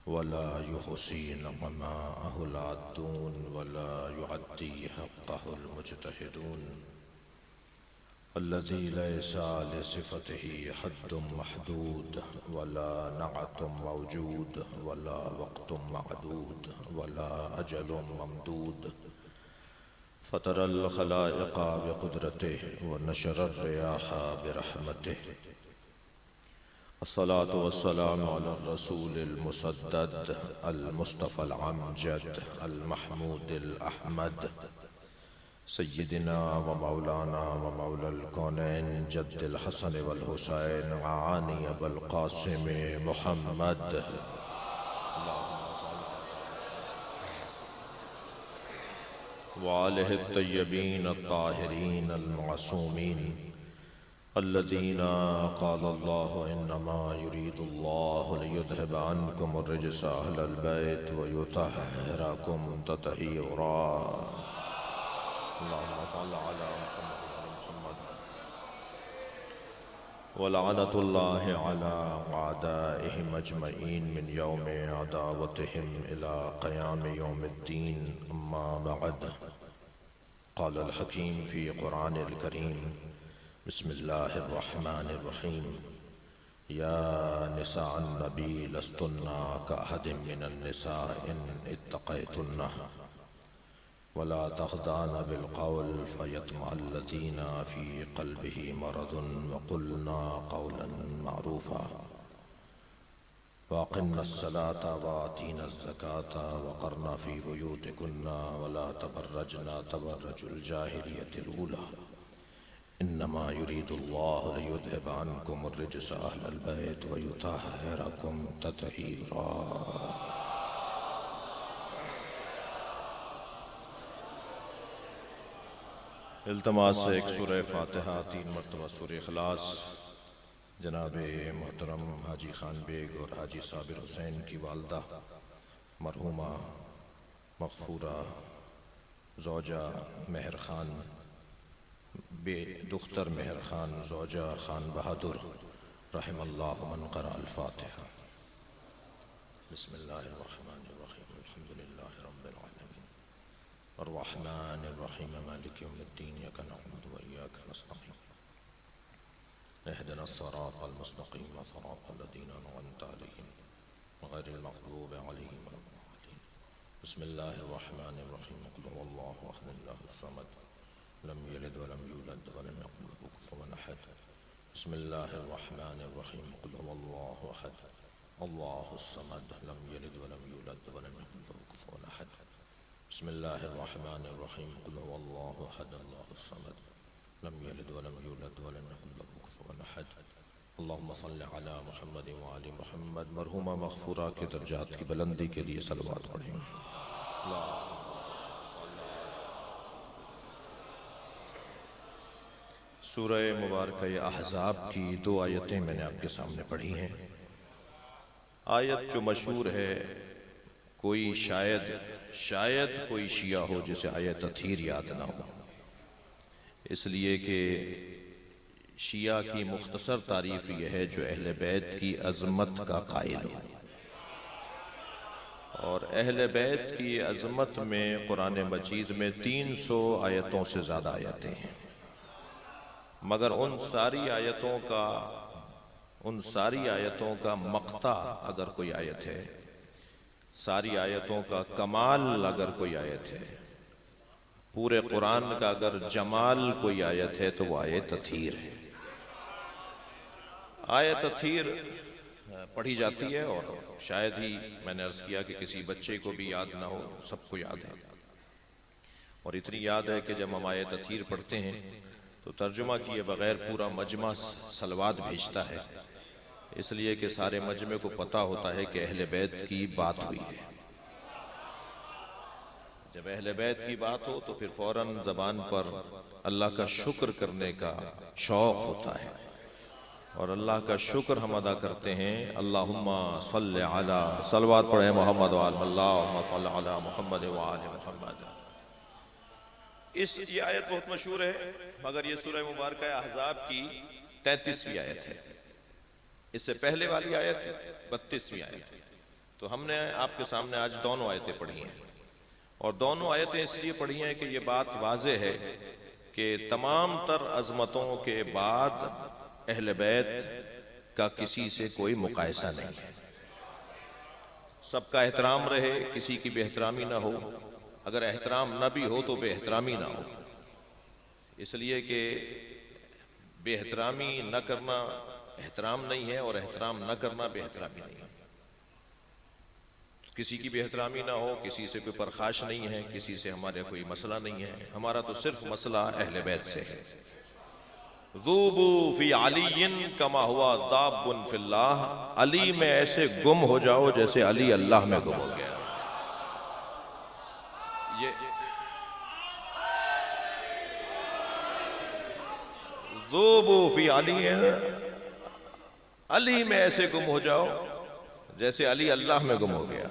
वला युहसी नअमाअहुल आद्दून वला युअद्दी हक़्क़हुल मुज्तहिदून अल्लज़ी लैसा लिसिफ़तिही हद्दुम महदूद वला नअतुम मौजूद वला वक़्तुम मअदूद वला अजलुम ममदूद फ़तरल ख़लाइक़ बिक़ुदरतिही व नशरर रियाहा बिरहमतिही अस्सलातु वस्सलामु अला रसूलिल मुसद्दद अल मुस्तफ़ल अमजद अल महमूदिल अहमद सय्यिदिना व मौलाना व मौलल कौनैन जद्दिल हसन वल हुसैन आनी अबुल क़ासिम मुहम्मद व आलिहि तय्यबीन अत्ताहिरीन अल मासूमीन अल्लज़ीना क़ालल्लाहु इन्नमा युरीदुल्लाहु लियुज़हिबा अन्कुमुर रिजसा अहलल बैत व युतahhirakum तत्हीरा। अल्लाहुम्मा सल्लि अला मुहम्मद व लअनतुल्लाहि अला अअदाइहिम अजमईन मिन यौमि अदावतिहिम इला क़यामि यौमिद्दीन। अम्मा बअद। क़ालल हकीम फ़ी क़ुरआनिल करीम बिस्मिल्लाहिर्रहमानिर्रहीम या निसाअन नबी लस्तुन्ना कअहदिम मिनन निसा इन इत्तक़ैतुन्ना वला तख़्ज़अन बिलक़ौल फ़यत्मअल्लज़ीना फ़ी क़ल्बिही मरदुन वक़ुलना क़ौलन मअरूफ़ा वअक़िम्नस्सलाता वआतीनज़्ज़काता वक़रना फ़ी बुयूतिकुन्ना वला तबर्रजना तबर्रुजुल जाहिलिय्यतिल ऊला इन्नमा युरीदुल्लाहु लियुज़हिबा अन्कुमुर रिजसा अहलल बैत व युतahhirakum तत्हीरा। इल्तमास है एक सूरह फातिहा, 3 मरतबा सूरह इखलास जनाब मोहतरम हाजी खान बेग और हाजी साबिर हुसैन की वालदा मरहुमा मग़फ़ूरा ज़ौजा मेहर खान बे दुख्तर मेहर खान ज़ौजा खान बहादुर रहमल्लाहु मन क़रा अल फ़ातिहा। बिस्मिल्लाहिर्रहमानिर्रहीम अल्हम्दुलिल्लाहि रब्बिल आलमीन अर्रहमानिर्रहीम मालिकि यौमिद्दीन इय्याका नअबुदु व इय्याका नस्तईन इहदिनस सिरातल मुस्तक़ीम सिरातल लज़ीना अनअमता अलैहिम गैरिल मग़ज़ूबि अलैहिम वलद्दालीन। बिस्मिल्लाहिर्रहमानिर्रहीम क़ुल हुवल्लाहु अहद अल्लाहुस समद लम यलिद वलम यूलद वलम यकुल लहू कुफुवन अहद। बिस्मिल्लाहिर्रहमानिर्रहीम क़ुल हुवल्लाहु अहद अल्लाहुस समद लम यलिद वलम यूलद वलम यकुल लहू कुफुवन अहद। बिस्मिल्लाहिर्रहमानिर्रहीम क़ुल हुवल्लाहु अहद अल्लाहुस समद लम यलिद वलम यूलद वलम यकुल लहू कुफुवन अहद। अल्लाहुम्मा सल्लि अला मुहम्मद व आलि मुहम्मद। मरहुमा मग़फ़ूरा के दर्जात की बुलंदी के लिए सलवात पढ़ें। सूरह मुबारक अहज़ाब की 2 आयतें मैंने आपके सामने पढ़ी हैं। आयत जो मशहूर है, कोई शायद कोई शिया हो जिसे आयत तथहीर याद ना हो, इसलिए कि शिया की मुख्तसर तारीफ यह है जो अहले बैत की अज़मत का कायल हो। और अहले बैत की अज़मत में कुरान मजीद में 300 आयतों से ज़्यादा आयतें हैं, मगर उन सारी आयतों का मक्ता अगर कोई आयत है, सारी आयतों का कमाल अगर कोई आयत है, पूरे कुरान का अगर जमाल कोई आयत है तो वो आयत तथहीर है। आयत तथहीर पढ़ी जाती है और शायद ही मैंने अर्ज़ किया कि किसी बच्चे को भी याद ना हो, सबको याद है। और इतनी याद है कि जब हम आयत तथहीर पढ़ते हैं तो तर्जुमा किए बगैर पूरा मजमा सलवात भेजता है, इसलिए कि सारे मजमे को पता होता है कि अहले बैत की बात हुई है। जब अहले बैत की बात हो तो फिर फौरन ज़बान पर अल्लाह का शुक्र करने का शौक़ होता है, और अल्लाह का शुक्र हम अदा करते हैं। अल्लाहुम्मा सल्लि अला, सलवात पढ़े मोहम्मद व अल्लाहुम्मा सल्लि अला मुहम्मद व आलि मुहम्मद। ये आयत बहुत मशहूर है, मगर ये सूरह मुबारक अहज़ाब की 33वीं आयत है। इससे पहले वाली आयत 32वीं आयत है। तो हमने आपके सामने आज दोनों आयतें पढ़ी हैं, और दोनों आयतें इसलिए पढ़ी हैं कि ये बात वाज़े है कि तमाम तर अजमतों के बाद अहले बैत का किसी से कोई मुकायसा नहीं है। सबका एहतराम रहे, किसी की बेहतरामी ना हो, अगर एहतराम न भी हो तो बेहतरामी ना हो, इसलिए कि बेहतरामी न करना एहतराम नहीं है और एहतराम न करना बेहतरामी नहीं है। किसी की बेहतरामी ना हो, किसी से कोई परखाश नहीं है, किसी से हमारे कोई मसला नहीं है, हमारा तो सिर्फ मसला अहले बैत से है। ज़ूबू फी अलीयिन कमा हुआ दाबुन फिल्लाह, अली में ऐसे गुम हो जाओ जैसे अली अल्लाह में गुम हो गया। ये ज़ूबू फी अलीयिन, अली में ऐसे गुम हो जाओ जैसे अली अल्लाह में गुम हो गया।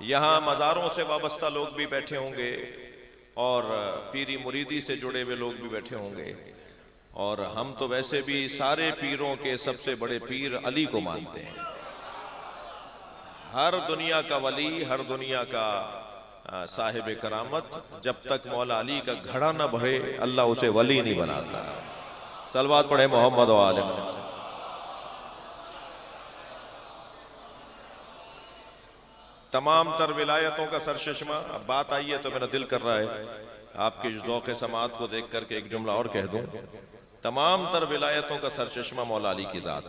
यहाँ मज़ारों से वाबस्ता लोग भी बैठे होंगे और पीरी मुरीदी से जुड़े हुए लोग भी बैठे होंगे, और हम तो वैसे भी सारे पीरों के सबसे बड़े पीर अली को मानते हैं। हर दुनिया का वली, हर दुनिया का साहिब करामत, जब तक मौला अली का घड़ा न भरे अल्लाह उसे वली नहीं बनाता। सलवात पढ़े मोहम्मद व आले मोहम्मद। तमाम तर विलायतों का सरचश्मा, अब बात आई है तो मेरा दिल कर रहा है आपकी ज़ौक़ समात को देख करके एक जुमला और कह दूं। तमाम तर विलायतों का सरचश्मा मौला अली की ज़ात,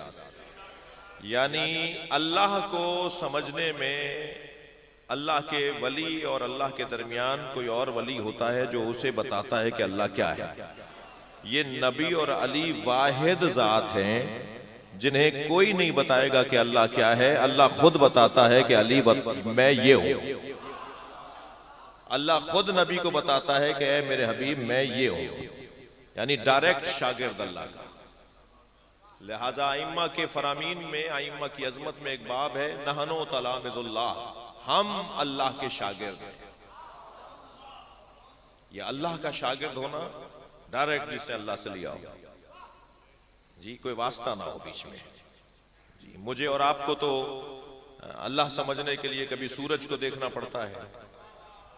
यानी अल्लाह को समझने में अल्लाह के वली और अल्लाह के दरमियान कोई और वली होता है जो उसे बताता है कि अल्लाह क्या है। ये नबी और अली वाहिद ज़ात हैं जिन्हें कोई नहीं बताएगा कि अल्लाह क्या है। अल्लाह खुद बताता है कि अली मैं ये हूं। अल्लाह खुद नबी को बताता है कि ऐ मेरे हबीब मैं ये हूं, यानी डायरेक्ट शागिर्द अल्लाह का। लिहाजा आइम्मा के फरामीन में, आइम्मा की अजमत में एक बाब है, नहनो तलामिजुल्लाह, हम अल्लाह के शागिर्द हैं। ये अल्लाह का शागिर्द होना डायरेक्ट जिसने अल्लाह से लिया हो जी, कोई वास्ता ना हो बीच में जी। मुझे और आपको तो अल्लाह समझने के लिए कभी सूरज को देखना पड़ता है,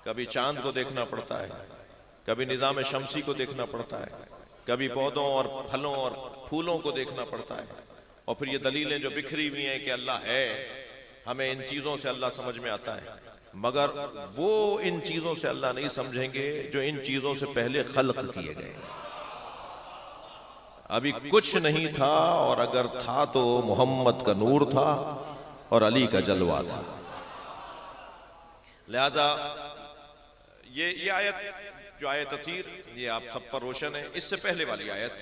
कभी चांद को देखना पड़ता है, कभी निज़ाम शमसी को देखना पड़ता है, कभी पौधों और फलों और फूलों को देखना पड़ता है, और फिर ये दलीलें जो बिखरी हुई हैं कि अल्लाह है, हमें इन चीज़ों से अल्लाह समझ में आता है। मगर वो इन चीज़ों से अल्लाह नहीं समझेंगे जो इन चीज़ों से पहले खल्क किए गए। अभी कुछ नहीं था, और अगर था तो मोहम्मद का नूर था और अली का जलवा था। लिहाजा ये आयत जो आयत तीर, ये आप सब पर रोशन है। इससे पहले वाली आयत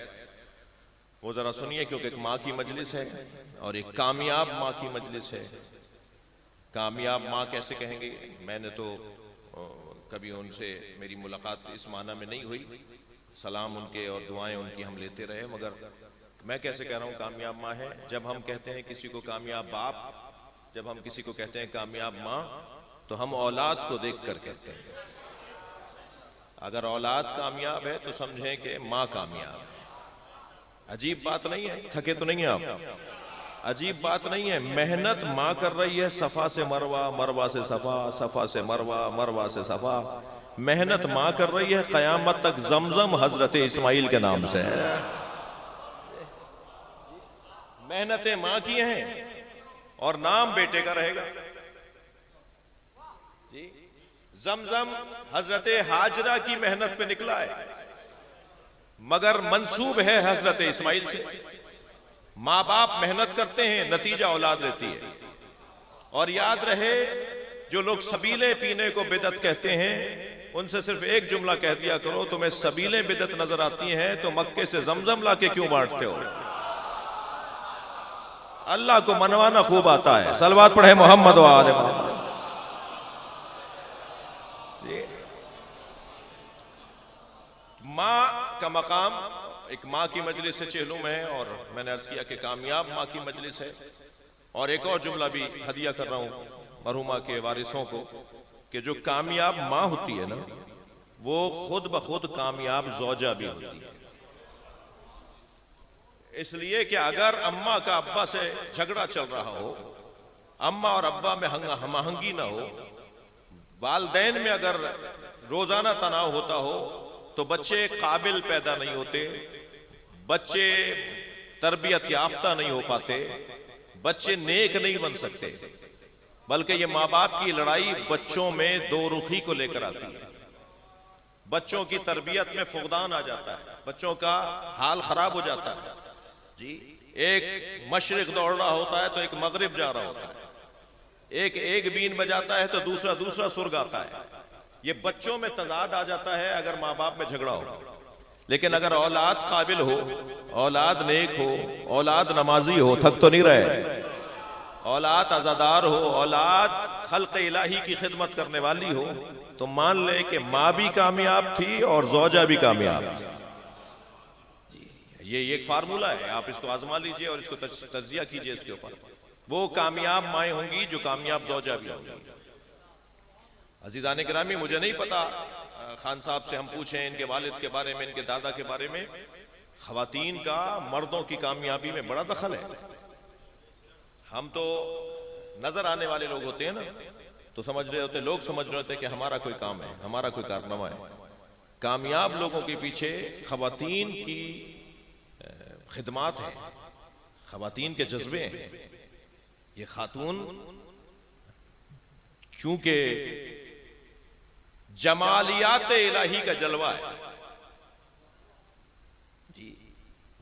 वो जरा सुनिए, क्योंकि एक माँ की मजलिस है और एक कामयाब माँ की मजलिस है। कामयाब माँ कैसे कहेंगे, मैंने तो कभी उनसे मेरी मुलाकात इस माना में नहीं हुई, सलाम उनके और दुआएं उनकी हम लेते रहे, मगर मैं कैसे कह रहा हूँ कामयाब माँ है। जब हम कहते हैं किसी को कामयाब बाप, जब हम किसी को कहते हैं कामयाब माँ, तो हम औलाद को देख कर कहते हैं। अगर औलाद कामयाब है तो समझें कि माँ कामयाब है। अजीब बात नहीं है, थके तो नहीं है आप? अजीब बात नहीं है। मेहनत माँ कर रही है, सफा से मरवा, मरवा से सफा, सफा से मरवा, मरवा से सफा। मेहनत माँ कर रही है, कयामत तक जमजम हजरत इस्माइल के नाम से है। मेहनतें माँ की हैं और नाम बेटे का रहेगा जी। जमजम हजरत हाजरा की मेहनत पे निकला है, मगर मंसूब है हजरत इस्माइल से। माँ बाप मेहनत करते हैं, नतीजा औलाद रहती है। और याद रहे, जो लोग सबीले पीने को बिदअत कहते हैं, उनसे सिर्फ एक जुमला कह दिया करो, तुम्हें सबीलें बिदअत नजर आती हैं तो मक्के से जमजम लाके क्यों बांटते हो? अल्लाह को मनवाना खूब आता है। सलवात पढ़े मोहम्मद व आले मोहम्मद। माँ का मकाम एक माँ की मजलिस से चेहलूम है, और मैंने अर्ज किया कि कामयाब माँ की मजलिस है। और एक और जुमला भी हदिया कर रहा हूँ मरहुमा के वारिसों को, कि जो कामयाब माँ होती है ना, वो खुद ब खुद कामयाब ज़ौजा भी होती है। इसलिए कि अगर अम्मा का अब्बा से झगड़ा चल रहा हो, अम्मा और अब्बा में हमआहंगी ना हो, वालदैन में अगर रोजाना तनाव होता हो तो बच्चे काबिल पैदा नहीं होते, बच्चे तरबियत याफ्ता नहीं हो पाते, बच्चे नेक नहीं बन सकते। बल्कि ये माँ बाप की लड़ाई बच्चों में दो रुखी को लेकर आती है। बच्चों की तरबियत में फुकदान आ जाता है, बच्चों का हाल खराब हो जाता है जी। एक मशरिक दौड़ रहा होता है तो एक मगरिब जा रहा होता है, एक बीन बजाता है तो दूसरा सुर गाता है। ये बच्चों में तजाद आ जाता है अगर माँ बाप में झगड़ा हो। लेकिन अगर औलाद काबिल हो, औलाद नेक हो, औलाद नमाजी हो, थक तो नहीं रहे, औलाद अज़ादार हो, औलाद खल्क़ इलाही की खिदमत करने वाली हो, तो मान ले कि माँ भी कामयाब थी और ज़ौजा भी कामयाब थी। ये एक फार्मूला है, आप इसको आजमा लीजिए और इसको तज्जिया कीजिए इसके ऊपर। वो कामयाब माएँ होंगी जो कामयाब ज़ौजा भी होंगी। अज़ीज़ान गिरामी, मुझे नहीं पता, खान साहब से हम पूछें इनके वालिद के बारे में, इनके दादा के बारे में। ख़वातीन का मर्दों की कामयाबी में बड़ा दखल है। हम तो नजर आने वाले लोग होते हैं ना, तो समझ रहे होते, लोग समझ रहे होते कि हमारा कोई काम है, हमारा कोई कारनामा है। कामयाब लोगों के पीछे ख़वातीन की खिदमात है, ख़वातीन के जज्बे हैं। ये खातून क्योंकि जमालियात इलाही का जलवा है जी,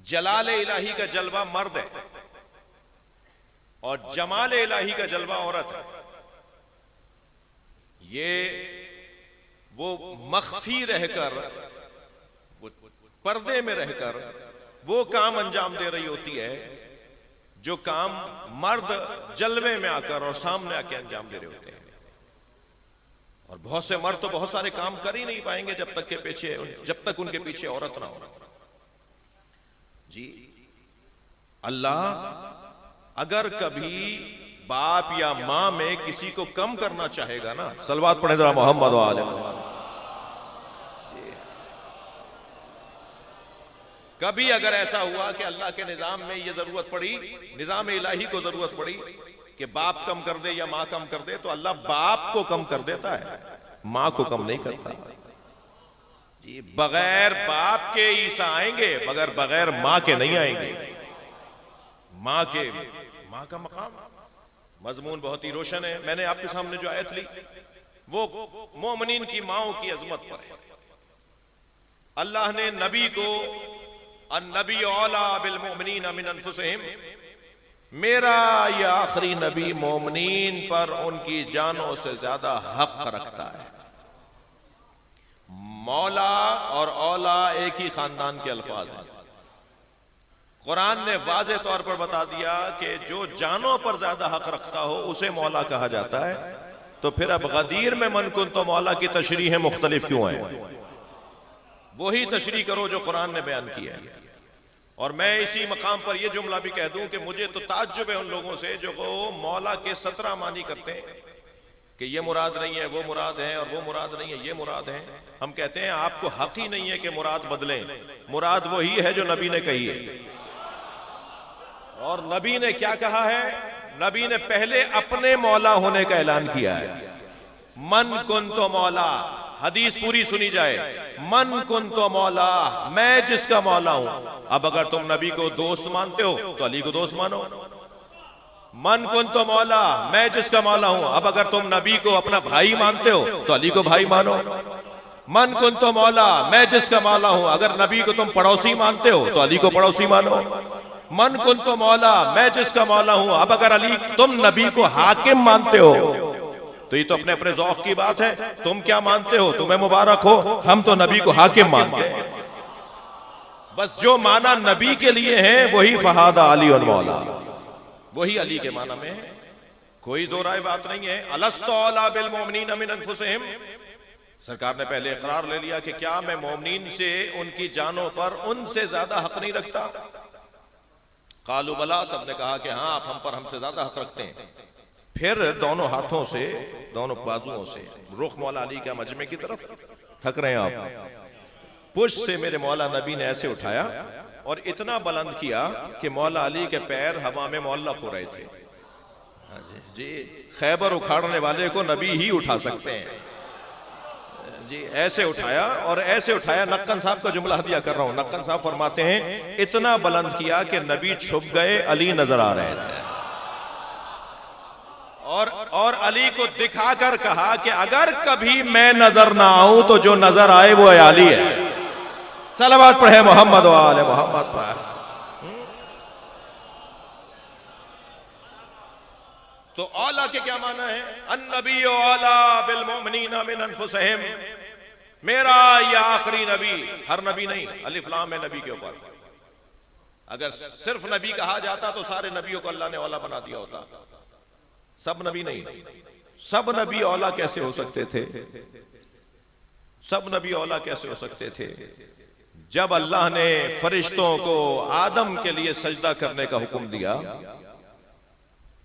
जलाल इलाही का जलवा मर्द है और जमाल इलाही का जलवा औरत है। ये वो मख्फी रहकर, वो पर्दे में रहकर वो काम अंजाम दे रही होती है जो काम मर्द जलवे में आकर और सामने आके अंजाम दे रहे होते हैं। और बहुत से मर्द तो बहुत सारे काम कर ही नहीं पाएंगे जब तक उनके पीछे औरत ना हो जी। अल्लाह अगर कभी बाप या मां में किसी को कम करना चाहेगा ना, सलवात पढ़े जरा मोहम्मद व आले मोहम्मद। कभी अगर ऐसा हुआ कि अल्लाह के निजाम में ये जरूरत पड़ी, निजाम इलाही को जरूरत पड़ी कि बाप कम कर दे या मां कम कर दे, तो अल्लाह बाप को कम कर देता है, मां को कम नहीं करता जी। बगैर बाप के ईसा आएंगे मगर बगैर मां के नहीं आएंगे। मां का मकाम, मजमून बहुत ही रोशन है। मैंने आपके सामने जो आयत ली वो मोमिनीन की माओं की अजमत पर है। अल्लाह ने नबी को अन्नबी औला बिल मोमिनीन मिन अनफुसिहिम, मेरा ये आखिरी नबी मोमिनीन पर उनकी जानों से ज्यादा हक रखता है। मौला और औला एक ही खानदान के अल्फाज हैं। कुरान ने वाज़े तौर पर बता दिया कि जो जानों पर ज्यादा हक रखता हो उसे मौला कहा जाता है। तो फिर अब गदीर में मन कुन तो मौला की तशरीह मुख्तलिफ क्यों है? वही तशरीह करो जो कुरान ने बयान किया है। और मैं इसी मकाम पर यह जुमला भी कह दूं कि मुझे तो ताज्जुब है उन लोगों से जो मौला के 17 मानी करते हैं कि ये मुराद नहीं है, वो मुराद है, और वो मुराद नहीं है, ये मुराद है। हम कहते हैं आपको हक ही नहीं है कि मुराद बदलें। मुराद वही है जो नबी ने कही है। और नबी ने क्या कहा है? नबी ने पहले अपने मौला होने का ऐलान किया है। मन कुन तो मौला, हदीस पूरी सुनी जाए। मन कुन तो मौला, मैं जिसका मौला हूं। अब अगर तुम नबी को दोस्त मानते हो तो अली को दोस्त मानो। मन कुन तो मौला, मैं जिसका मौला हूं। अब अगर तुम नबी को अपना भाई मानते हो तो अली को भाई मानो। मन कुन तो मौला, मैं जिसका मौला हूं। अगर नबी को तुम पड़ोसी मानते हो तो अली को पड़ोसी मानो। मन कुन तो मौला, मैं जिसका मौला हूं। अब अगर अली तुम नबी को हाकिम मानते हो तो ये तो अपने अपने ज़ौक़ की बात है। तुम क्या मानते हो? तुम्हें मुबारक हो, हम तो नबी को हाकिम मानते हैं। बस जो माना नबी के लिए है वही फहादा अली और मौला, वही अली के माना में है। कोई दो राय बात नहीं है। अलस्तु औला बिल मोमिनीन मिन अनफुसिहिम, सरकार ने पहले इकरार ले लिया कि क्या मैं मोमिनीन से उनकी जानों पर उनसे ज्यादा हक नहीं रखता? कालू बला, सबने कहा कि हाँ आप हम पर हमसे ज्यादा हक रखते हैं। फिर दोनों हाथों से, दोनों बाजुओं से रुख मौला अली का मजमे की तरफ, थक रहे हैं आप, पुश से मेरे मौला नबी ने ऐसे उठाया और इतना बुलंद किया कि मौला अली के पैर हवा में मुअल्लक हो रहे थे। जी, खैबर उखाड़ने वाले को नबी ही उठा सकते हैं जी। ऐसे उठाया और ऐसे उठाया। नक्कन साहब का जुमला हदिया कर रहा हूं। नक्कन साहब फरमाते हैं इतना बुलंद किया कि नबी छुप गए, अली नजर आ रहे थे। और अली को दिखाकर कहा कि अगर कभी मैं नजर ना आऊं तो जो नजर आए वो अली है। सलावत पढ़े मोहम्मद व आले मोहम्मद पर। तो औला के क्या माना है? अन्नबी औला बिल मोमिनीना मिन अनफुसिहिम। मेरा या आखिरी नबी, हर नबी नहीं, अलिफ लाम है नबी के ऊपर। अगर सिर्फ नबी कहा जाता तो सारे नबियों को अल्लाह ने औला बना दिया होता। सब नबी नहीं, सब नबी औला कैसे हो सकते थे? सब नबी औला कैसे हो सकते थे? जब अल्लाह ने फरिश्तों को आदम के लिए सजदा करने का हुक्म दिया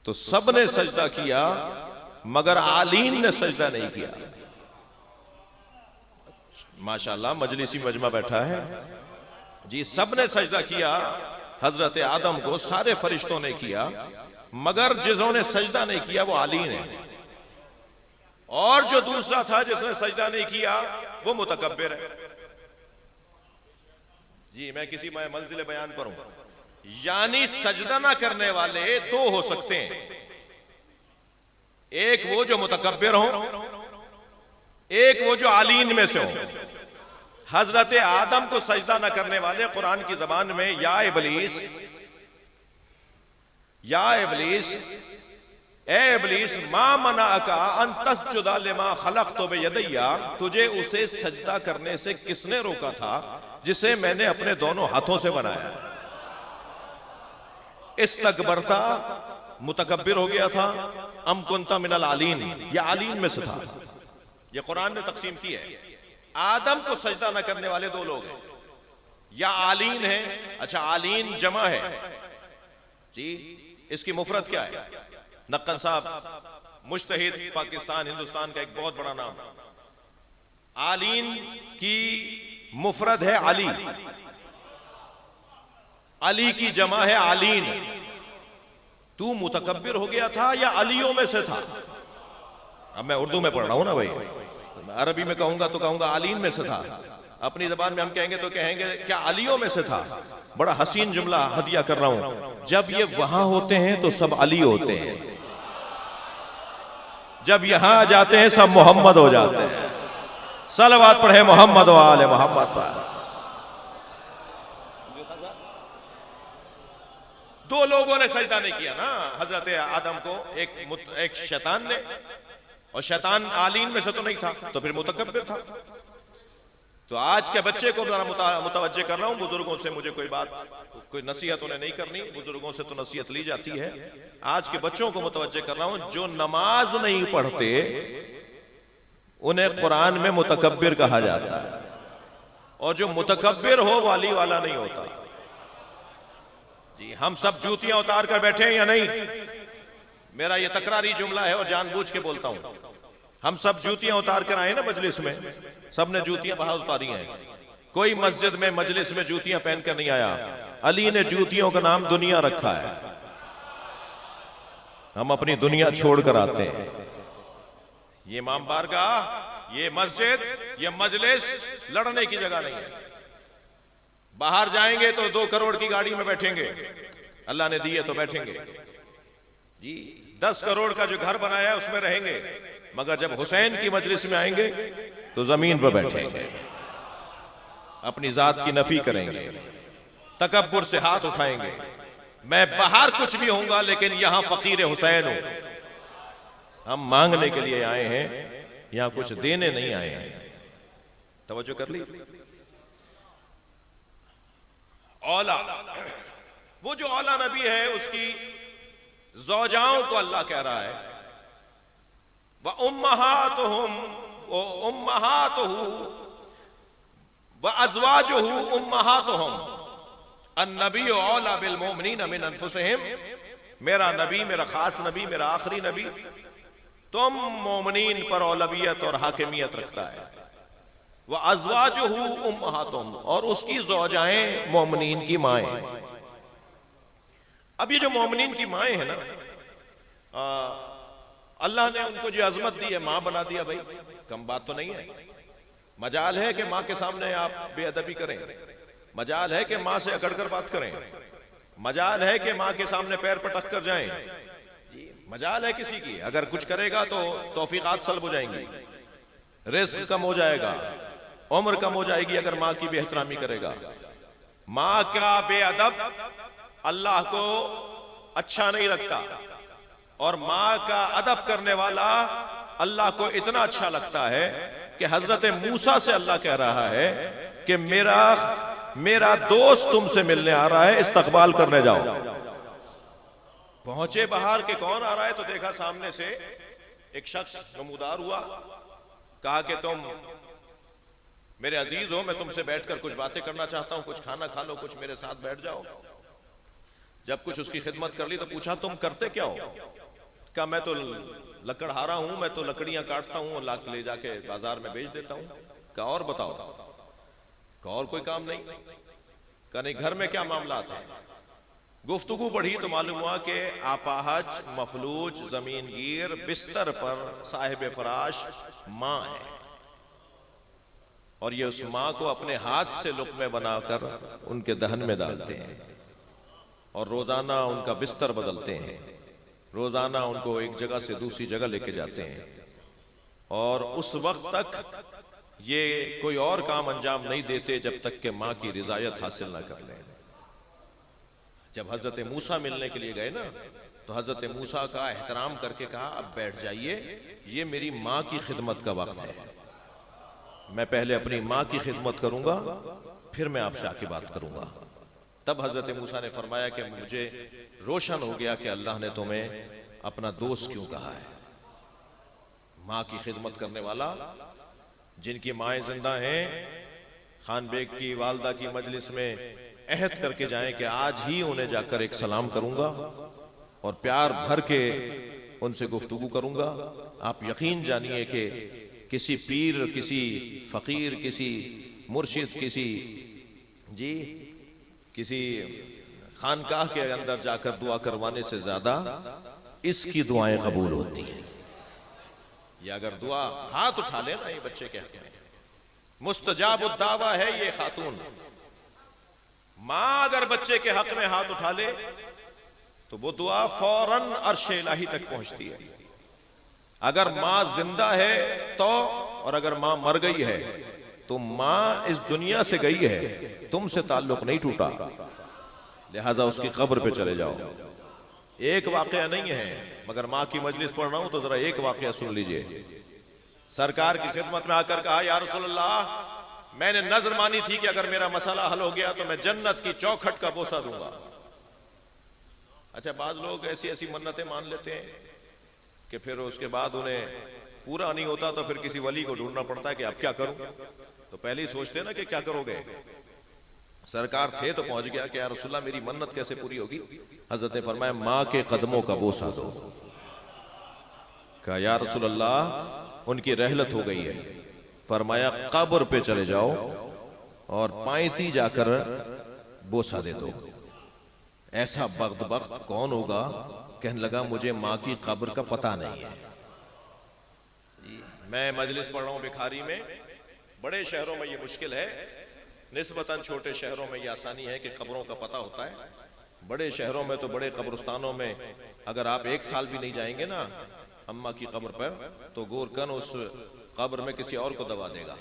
तो सबने सजदा किया, मगर आलीन ने सजदा नहीं किया। माशाअल्लाह मजलिसी मजमा बैठा है जी। सबने सजदा किया हजरत आदम को, सारे फरिश्तों ने किया, मगर जिन्होंने सजदा नहीं किया वो आलीन है। और जो दूसरा था जिसने सजदा नहीं किया वो मुतकब्बिर है जी। मैं किसी मंजिल बयान पर हूं, यानी सजदा ना करने वाले दो हो सकते हैं। एक वो जो मुतकब्बिर हो, एक वो जो आलीन में से हो। हजरत आदम को सजदा न करने वाले कुरान की जबान में या इबलीस, या इबलीस, ए इबलीस मा मनाअका अन तस्जुदा लिमा खलक़तु बियदैया, तुझे उसे सजदा करने से किसने रोका था जिसे मैंने अपने दोनों हाथों से बनाया? इस्तकबरता, मुतकब्बिर हो गया था, अम कुंता मिनल आलीन, या आलीन में से था। यह कुरान ने तकसीम की है। आदम को सजदा न करने वाले दो लोग हैं, या आलीन है। अच्छा, आलीन जमा है जी, इसकी मुफरत क्या है? नक्कन साहब मुज्तहिद, पाकिस्तान हिंदुस्तान का एक बहुत बड़ा नाम। आलीन की मुफरत है अली, अली की जमा है आलीन। तू मुतकब्बिर हो गया था या अलियों में से था? अब मैं उर्दू में पढ़ रहा हूं ना भाई, अरबी में कहूंगा तो कहूंगा आलीन में से था। अपनी जबान में हम कहेंगे तो कहेंगे क्या अलियों में से था? बड़ा हसीन जुमला हदिया कर रहा हूं। जब ये वहां होते हैं तो सब अली होते हैं, जब यहां आ जाते हैं सब मोहम्मद हो जाते हैं। सलावत पढ़े मोहम्मद व आले मोहम्मद पर। दो लोगों ने सजदा नहीं किया ना हजरत आदम को, एक शैतान ने, और शैतान आलीन में से तो नहीं था, तो फिर मुतकब्बिर था। तो आज के बच्चे को मुतवज्जे कर रहा हूं, बुजुर्गों से मुझे कोई नसीहत उन्हें नहीं करनी, बुजुर्गों से तो नसीहत ली जाती है। आज के बच्चों को मुतवज्जे कर रहा हूं, जो नमाज नहीं पढ़ते उन्हें कुरान में मुतकब्बिर कहा जाता है, और जो मुतकब्बिर हो वाली वाला नहीं होता जी। हम सब जूतियां उतार कर बैठे हैं या नहीं? मेरा ये तकरारी जुमला है और जानबूझ के बोलता हूं। हम सब जूतियां उतार कर आए ना मजलिस में, सबने जूतियां बाहर उतारी हैं। कोई मस्जिद में मजलिस में जूतियां पहनकर नहीं आया। अली ने जूतियों का नाम दुनिया रखा है। हम अपनी दुनिया छोड़कर आते हैं। ये इमाम बारगाह, ये मस्जिद, ये मजलिस लड़ने की जगह नहीं है। बाहर जाएंगे तो 2 करोड़ की गाड़ी में बैठेंगे, अल्लाह ने दिए तो बैठेंगे जी। 10 करोड़ का जो घर बनाया है उसमें रहेंगे, मगर जब हुसैन की मजलिस में आएंगे तो जमीन पर बैठेंगे, अपनी जात की नफी करेंगे, तकब्बुर से हाथ उठाएंगे। मैं बाहर कुछ भी होऊंगा लेकिन यहां फकीर हुसैन हूं। हम मांगने के लिए आए हैं, यहां कुछ देने नहीं आए हैं। तवज्जो कर ली? औला, वो जो औला नबी है उसकी ज़ौजाओं को अल्लाह कह रहा है व उम्महातुहुम व उम्महातुहु व अज़वाजुहु उम्महातुहुम अन्नबी औला बिल मोमिनीन मिन अनफुसिहिम। मेरा नबी, मेरा खास नबी, मेरा आखिरी नबी तुम मोमिनीन पर औलवियत और हाकिमियत रखता है। वह अज़वाजुहु उम्महातुहुम, और उसकी ज़ौजाएं मोमिनीन की माएं। अब ये जो मोमिनीन की माएं है ना, अल्लाह ने उनको जो अजमत दी है मां बना दिया, भाई कम बात तो नहीं है। मजाल है कि मां के सामने आप बेअदबी करें, मजाल है कि मां से अकड़कर बात करें, मजाल है कि मां के सामने पैर पटक कर जाएं, मजाल है किसी की। अगर कुछ करेगा तो तौफीकात सल्ब हो जाएंगी, रिस्क कम हो जाएगा, उम्र कम हो जाएगी अगर मां की बेहतरामी करेगा। मां का बेअदब अल्लाह को अच्छा नहीं लगता, और मां का अदब करने वाला अल्लाह को इतना अच्छा लगता है कि हजरत मूसा से अल्लाह कह रहा है कि मेरा दोस्त तुमसे मिलने आ रहा है, इस्तकबाल करने जाओ। पहुंचे बाहर के कौन आ रहा है, तो देखा सामने से एक शख्स नमूदार हुआ, कहा कि तुम मेरे अजीज हो, मैं तुमसे बैठकर कुछ बातें करना चाहता हूं, कुछ खाना खा लो, कुछ मेरे साथ बैठ जाओ। जब कुछ उसकी खिदमत कर ली तो पूछा तुम करते क्या हो? क्या मैं तो लकड़हारा हूं, मैं तो लकड़ियां काटता हूं और ले जाके बाजार में बेच देता हूं। क्या और बताओ? क्या और कोई काम नहीं? क्या नहीं, घर में क्या मामला आता है? गुफ्तगू बढ़ी तो मालूम हुआ कि आपाहज मफलूज जमीन गिर बिस्तर पर साहिब फराश मां है, और ये उस मां को अपने हाथ से लुक़्मे बनाकर उनके दहन में डालते हैं, और रोजाना उनका बिस्तर बदलते हैं, रोजाना उनको एक जगह से दूसरी जगह लेके जाते हैं, और उस वक्त तक ये कोई और काम अंजाम नहीं देते जब तक कि मां की रिजायत हासिल ना कर लें। जब हजरत मूसा मिलने के लिए गए ना, तो हजरत मूसा का एहतराम करके कहा अब बैठ जाइए, ये मेरी मां की खिदमत का वक्त है, मैं पहले अपनी मां की खिदमत करूंगा, फिर मैं आपसे आके बात करूंगा। तब हजरत मूसा ने फरमाया कि मुझे रोशन हो गया कि अल्लाह ने तुम्हें अपना दोस्त क्यों कहा है। मां की खिदमत करने वाला, जिनकी माएँ जिंदा हैं, खान बेग की वालदा की मजलिस में अहद करके जाएं कि आज ही उन्हें जाकर एक सलाम करूंगा और प्यार भर के उनसे गुफ्तगू करूंगा। आप यकीन जानिए कि किसी पीर, किसी फकीर, किसी मुर्शिद, किसी खानकाह के अंदर जाकर दुआ करवाने से ज्यादा इसकी दुआएं कबूल होती हैं। ये अगर दुआ हाथ उठा ले ना, ये बच्चे के हक में मुस्तजाबुद दावा है ये खातून। मां अगर बच्चे के हक में हाथ उठा ले तो वो दुआ फौरन अर्शे इलाही तक पहुंचती है। अगर मां जिंदा है तो, और अगर मां मर गई है तो मां इस दुनिया से गई है, तुमसे ताल्लुक नहीं टूटा, लिहाजा उसकी कब्र पे चले जाओ। एक वाकया नहीं है, मगर मां की मजलिस पढ़ रहा हूं तो जरा एक वाकया सुन लीजिए। सरकार की खिदमत में आकर कहा, या रसूलल्लाह, मैंने नजर मानी थी कि अगर मेरा मसला हल हो गया तो मैं जन्नत की चौखट का बोसा दूंगा। अच्छा, बाज लोग ऐसी ऐसी मन्नतें मान लेते हैं कि फिर उसके बाद उन्हें पूरा नहीं होता तो फिर किसी वली को ढूंढना पड़ता है कि अब क्या करूं। तो पहले ही सोचते ना कि क्या करोगे। सरकार थे तो पहुंच गया कि या रसूलल्लाह मेरी मन्नत कैसे पूरी होगी। हजरत ने फरमाया मां के कदमों का बोसा दो। कहा या रसूलल्लाह उनकी रहलत हो गई है। फरमाया कब्र पे चले जाओ और पायती जाकर बोसा दे दो। ऐसा बख्त कौन होगा? कहने लगा मुझे मां की कब्र का पता नहीं है। मैं मजलिस पढ़ रहा हूं भिखारी में, बड़े शहरों में ये मुश्किल है, निस्बतन छोटे शहरों में ये आसानी है कि कब्रों का पता होता है। बड़े शहरों में तो बड़े कब्रिस्तानों में अगर आप एक साल भी नहीं जाएंगे ना अम्मा की कब्र पर, तो गोरकन उस कब्र में किसी और को दबा देगा।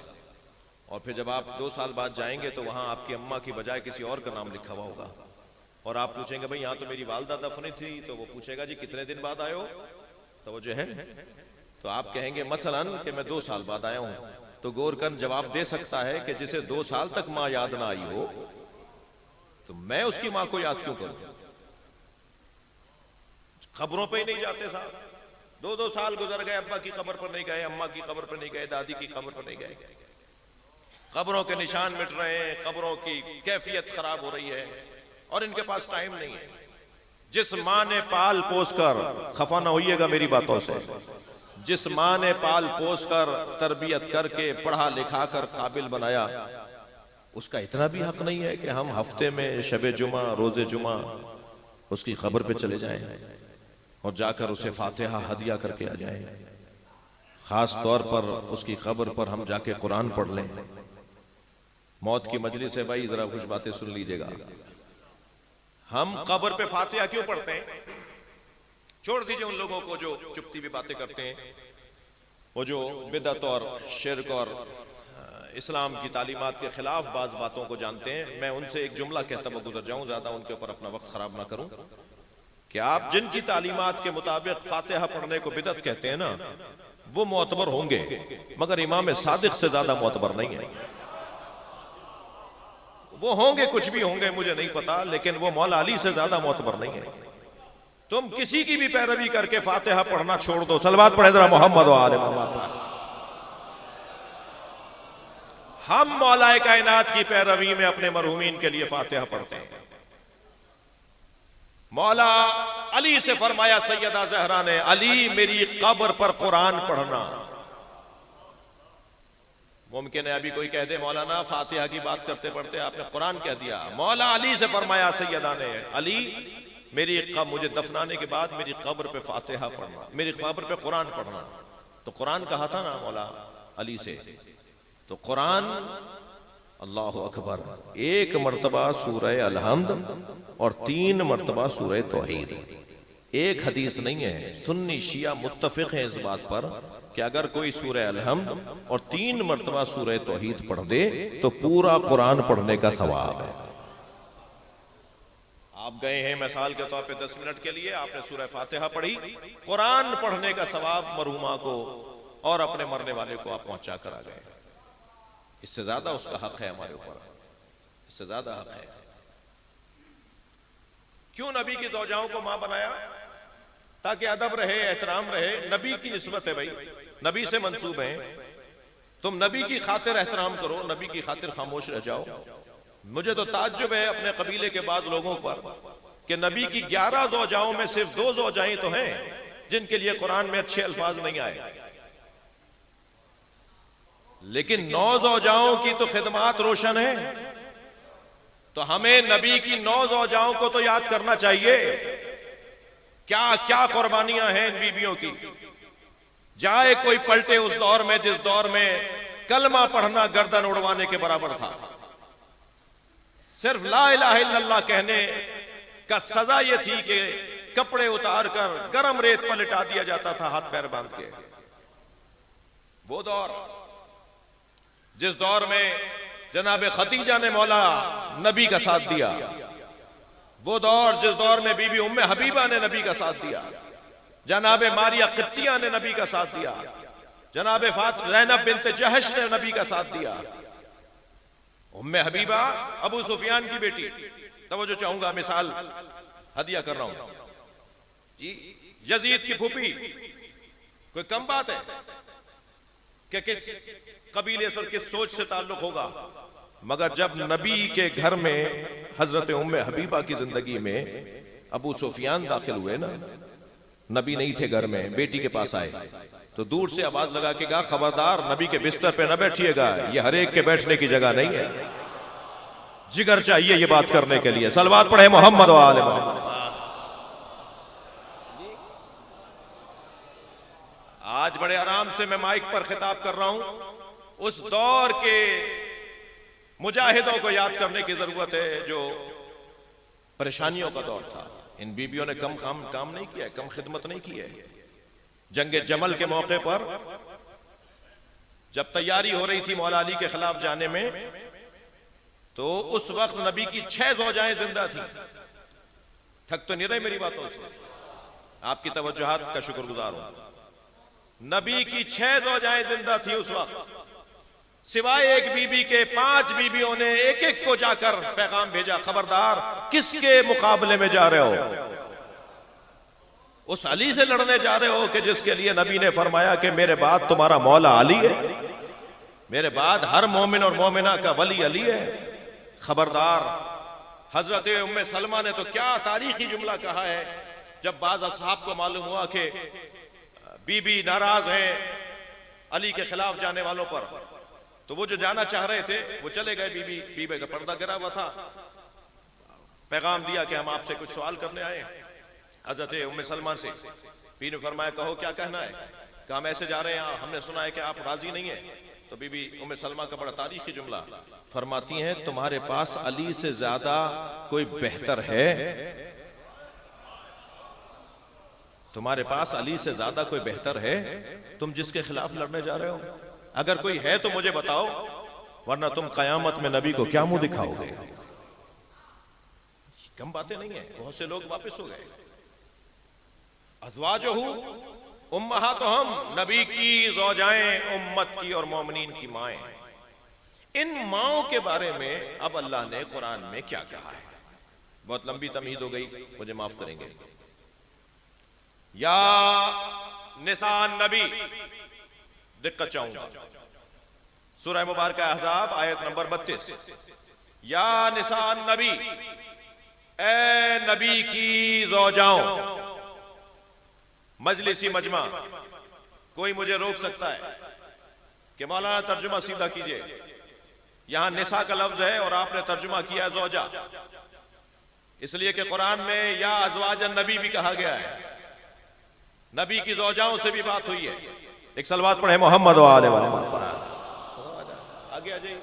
और फिर जब आप 2 साल बाद जाएंगे तो वहां आपकी अम्मा की बजाय किसी और का नाम लिखा हुआ होगा। और आप पूछेंगे भाई यहाँ तो मेरी वालदा दफनी थी, तो वो पूछेगा जी कितने दिन बाद आए हो? तो वो जो है, तो आप कहेंगे मसलन कि मैं 2 साल बाद आया हूं। तो गोरकन जवाब दे सकता है कि जिसे 2 साल तक मां याद ना आई हो तो मैं उसकी मां को याद क्यों करूं? खबरों पे ही नहीं जाते साहब। 2-2 साल गुजर गए, अब्बा की कब्र पर नहीं गए, अम्मा की कब्र पर नहीं गए, दादी की कब्र पर नहीं गए। कब्रों के निशान मिट रहे हैं, कब्रों की कैफियत खराब हो रही है और इनके पास टाइम नहीं है। जिस मां ने पाल पोस कर, खफा ना होइएगा मेरी बातों से, जिस मां ने पाल पोस कर तरबियत करके पढ़ा लिखा कर काबिल बनाया, उसका इतना भी हक नहीं है कि हम हफ्ते में शबे जुमा, रोजे जुमा उसकी खबर पे चले जाएं। और जाकर उसे फातिहा हदिया करके आ जाएं। खास तौर पर उसकी कब्र पर हम जाके कुरान पढ़ लें। मौत की मजलिस है भाई, जरा कुछ बातें सुन लीजिएगा। हम कब्र पे फातिहा क्यों पढ़ते हैं? छोड़ दीजिए उन लोगों को जो चुपती भी बातें करते हैं, वो जो बिदअत और शिर्क और इस्लाम की तालीमात के खिलाफ बाज बातों को जानते हैं। मैं उनसे एक जुमला कहता हुआ गुजर जाऊं, ज्यादा उनके ऊपर अपना वक्त खराब ना करूं, कि आप जिनकी तालीमात के मुताबिक फातिहा पढ़ने को बिदअत कहते हैं ना, वो मोतबर होंगे, मगर इमाम सादिक से ज्यादा मोतबर नहीं है। वो होंगे, कुछ भी होंगे, मुझे नहीं पता, लेकिन वो मौला अली से ज्यादा मोतबर नहीं है। तुम किसी की भी पैरवी करके फातिहा पढ़ना छोड़ दो। सलवात पढ़े जरा मोहम्मद व आले मोहम्मद। हम मौलाए कायनात की पैरवी में अपने मरहूमीन के लिए फातिहा पढ़ते हैं। मौला अली से फरमाया सैयदा ज़हरा ने, अली मेरी कब्र पर कुरान पढ़ना। मुमकिन है अभी कोई कह दे मौलाना फातिहा की बात करते पढ़ते आपने कुरान कह दिया। मौला अली से फरमाया सैयदा ने, अली मेरी मुझे दफनाने के बाद मेरी कब्र पे फातिहा पढ़ना, मेरी कब्र पे कुरान पढ़ना। तो कुरान कहा था ना मौला अली से, तो कुरान अल्लाह अकबर, एक मर्तबा सूरह अलहम्द और 3 मर्तबा सूरह तौहीद। एक हदीस नहीं है, सुन्नी शिया मुत्तफिक है इस बात पर कि अगर कोई सूरह अलहम्द और 3 मर्तबा सूरह तौहीद पढ़ दे तो पूरा कुरान पढ़ने का सवाब है। आप गए हैं मिसाल के तौर पे 10 मिनट के लिए, आपने सूरह फातिहा पढ़ी, कुरान पढ़ने का सवाब मरहुमा को और अपने मरने वाले को आप पहुंचा कर आ गए। इससे ज्यादा उसका हक है हमारे ऊपर, इससे ज्यादा हक है। क्यों नबी की ज़ौजाओं को मां बनाया? ताकि अदब रहे, एहतराम रहे। नबी की निस्बत है भाई, नबी से मंसूब है। तुम नबी की खातिर एहतराम करो, नबी की खातिर खामोश रह जाओ। मुझे तो ताज्जुब है अपने कबीले के बाद लोगों पर कि नबी की 11 ज़ौजाओं में सिर्फ 2 ज़ौजाएं तो हैं जिनके लिए कुरान में अच्छे अल्फाज नहीं आए, लेकिन 9 ज़ौजाओं की तो खिदमात रोशन है। तो हमें नबी की 9 ज़ौजाओं को तो याद करना चाहिए। क्या क्या कुर्बानियां हैं इन बीबियों की। जाए कोई पलटे उस दौर में जिस दौर में कलमा पढ़ना गर्दन उड़वाने के बराबर था। सिर्फ ला इलाहा इल्लल्लाह कहने का सजा यह थी कि कपड़े उतार कर गरम रेत पर लिटा दिया जाता था हाथ पैर बांध के। वो दौर जिस दौर में जनाब खतीजा ने मौला नबी का साथ दिया, वो दौर जिस दौर में बीबी उम्मे हबीबा ने नबी का साथ दिया, जनाब मारिया कित्तिया ने नबी का साथ दिया, जनाब ज़ैनब बिन्त जहश ने नबी का साथ दिया। उम्मे हबीबा अबू सुफियान की बेटी, तवज्जो चाहूंगा, मिसाल हदिया कर रहा हूं जी, यजीद की फूफी। कोई कम बात है कि किस कबीले से, किस सोच से ताल्लुक होगा, मगर जब नबी के घर में हजरत उम्मे हबीबा की जिंदगी में अबू सुफियान दाखिल हुए ना, नबी नहीं थे घर में, बेटी के पास आए तो दूर से आवाज लगा के कहा, खबरदार नबी के बिस्तर पे न बैठिएगा, ये हर एक के बैठने की जगह नहीं है। जिगर चाहिए ये बात करने के लिए। सलवात पढ़े मोहम्मद व आले मोहम्मद। आज बड़े आराम से मैं माइक पर खिताब कर रहा हूं। उस दौर के मुजाहिदों को याद करने की जरूरत है जो परेशानियों का दौर था। इन बीबियों ने कम काम नहीं किया, कम खिदमत नहीं की है। जंगे जमल के मौके पर जब तैयारी हो रही थी मौला अली के खिलाफ जाने में, तो उस वक्त नबी की 6 ज़ौजाएं जिंदा थी। थक तो नहीं रहे मेरी बातों से, आपकी तवज्जुहात का शुक्रगुजार हूं। नबी की 6 ज़ौजाएं जिंदा थी उस वक्त, सिवाय एक बीबी के 5 बीबियों ने एक एक को जाकर पैगाम भेजा, खबरदार किसके मुकाबले में जा रहे हो? उस अली से लड़ने जा रहे हो कि जिसके लिए नबी ने फरमाया कि मेरे बाद तुम्हारा मौला अली है, मेरे बाद हर मोमिन और मोमिना का वली अली है। खबरदार। हजरत उम्मे सलमा ने तो क्या तारीखी जुमला कहा है, जब बाज असहाब को मालूम हुआ कि बीबी नाराज हैं अली के खिलाफ जाने वालों पर, तो वो जो जाना चाह रहे थे वो चले गए। बीबी का पर्दा गिरा हुआ था, पैगाम दिया कि हम आपसे कुछ सवाल करने आए। हजरत उम्मे सलमा से पीर ने फरमाया कहो क्या कहना है, कहा हम ऐसे जा रहे हैं, हमने सुना है कि आप राजी नहीं है। तो बीबी उम्मे सलमा का बड़ा तारीखी जुमला, फरमाती हैं तुम्हारे पास अली से ज्यादा कोई बेहतर है? तुम्हारे पास अली से ज्यादा कोई बेहतर है तुम जिसके खिलाफ लड़ने जा रहे हो? अगर कोई है तो मुझे बताओ, वरना तुम कयामत में नबी को क्या मुंह दिखाओगे? कम बातें नहीं है। बहुत से लोग वापस हो गए। अज़वाजुहु उम्महातुहुम, नबी की ज़ौजाएं उम्मत की और मोमिनीन की माएं। इन माओं के बारे में अब अल्लाह ने कुरान में क्या कहा है? बहुत लंबी तमहीद हो गई, मुझे माफ करेंगे। या निसान नबी, दिक्कत चाहूंगा, सूरह मुबारक अहज़ाब आयत नंबर 32। या निसान नबी, ए नबी की ज़ौजाओं। मजलिसी मजमा, कोई मुझे रोक सकता है कि मौलाना तर्जुमा सीधा कीजिए, यहां निसा का लफ्ज है और आपने तर्जुमा किया ज़ौजा, इसलिए कि कुरान में या अज़वाजन नबी भी कहा गया है, नबी की ज़ौजाओं से भी बात हुई है। एक सलवात पढ़े मोहम्मद व आले मोहम्मद। आगे आ जाइए,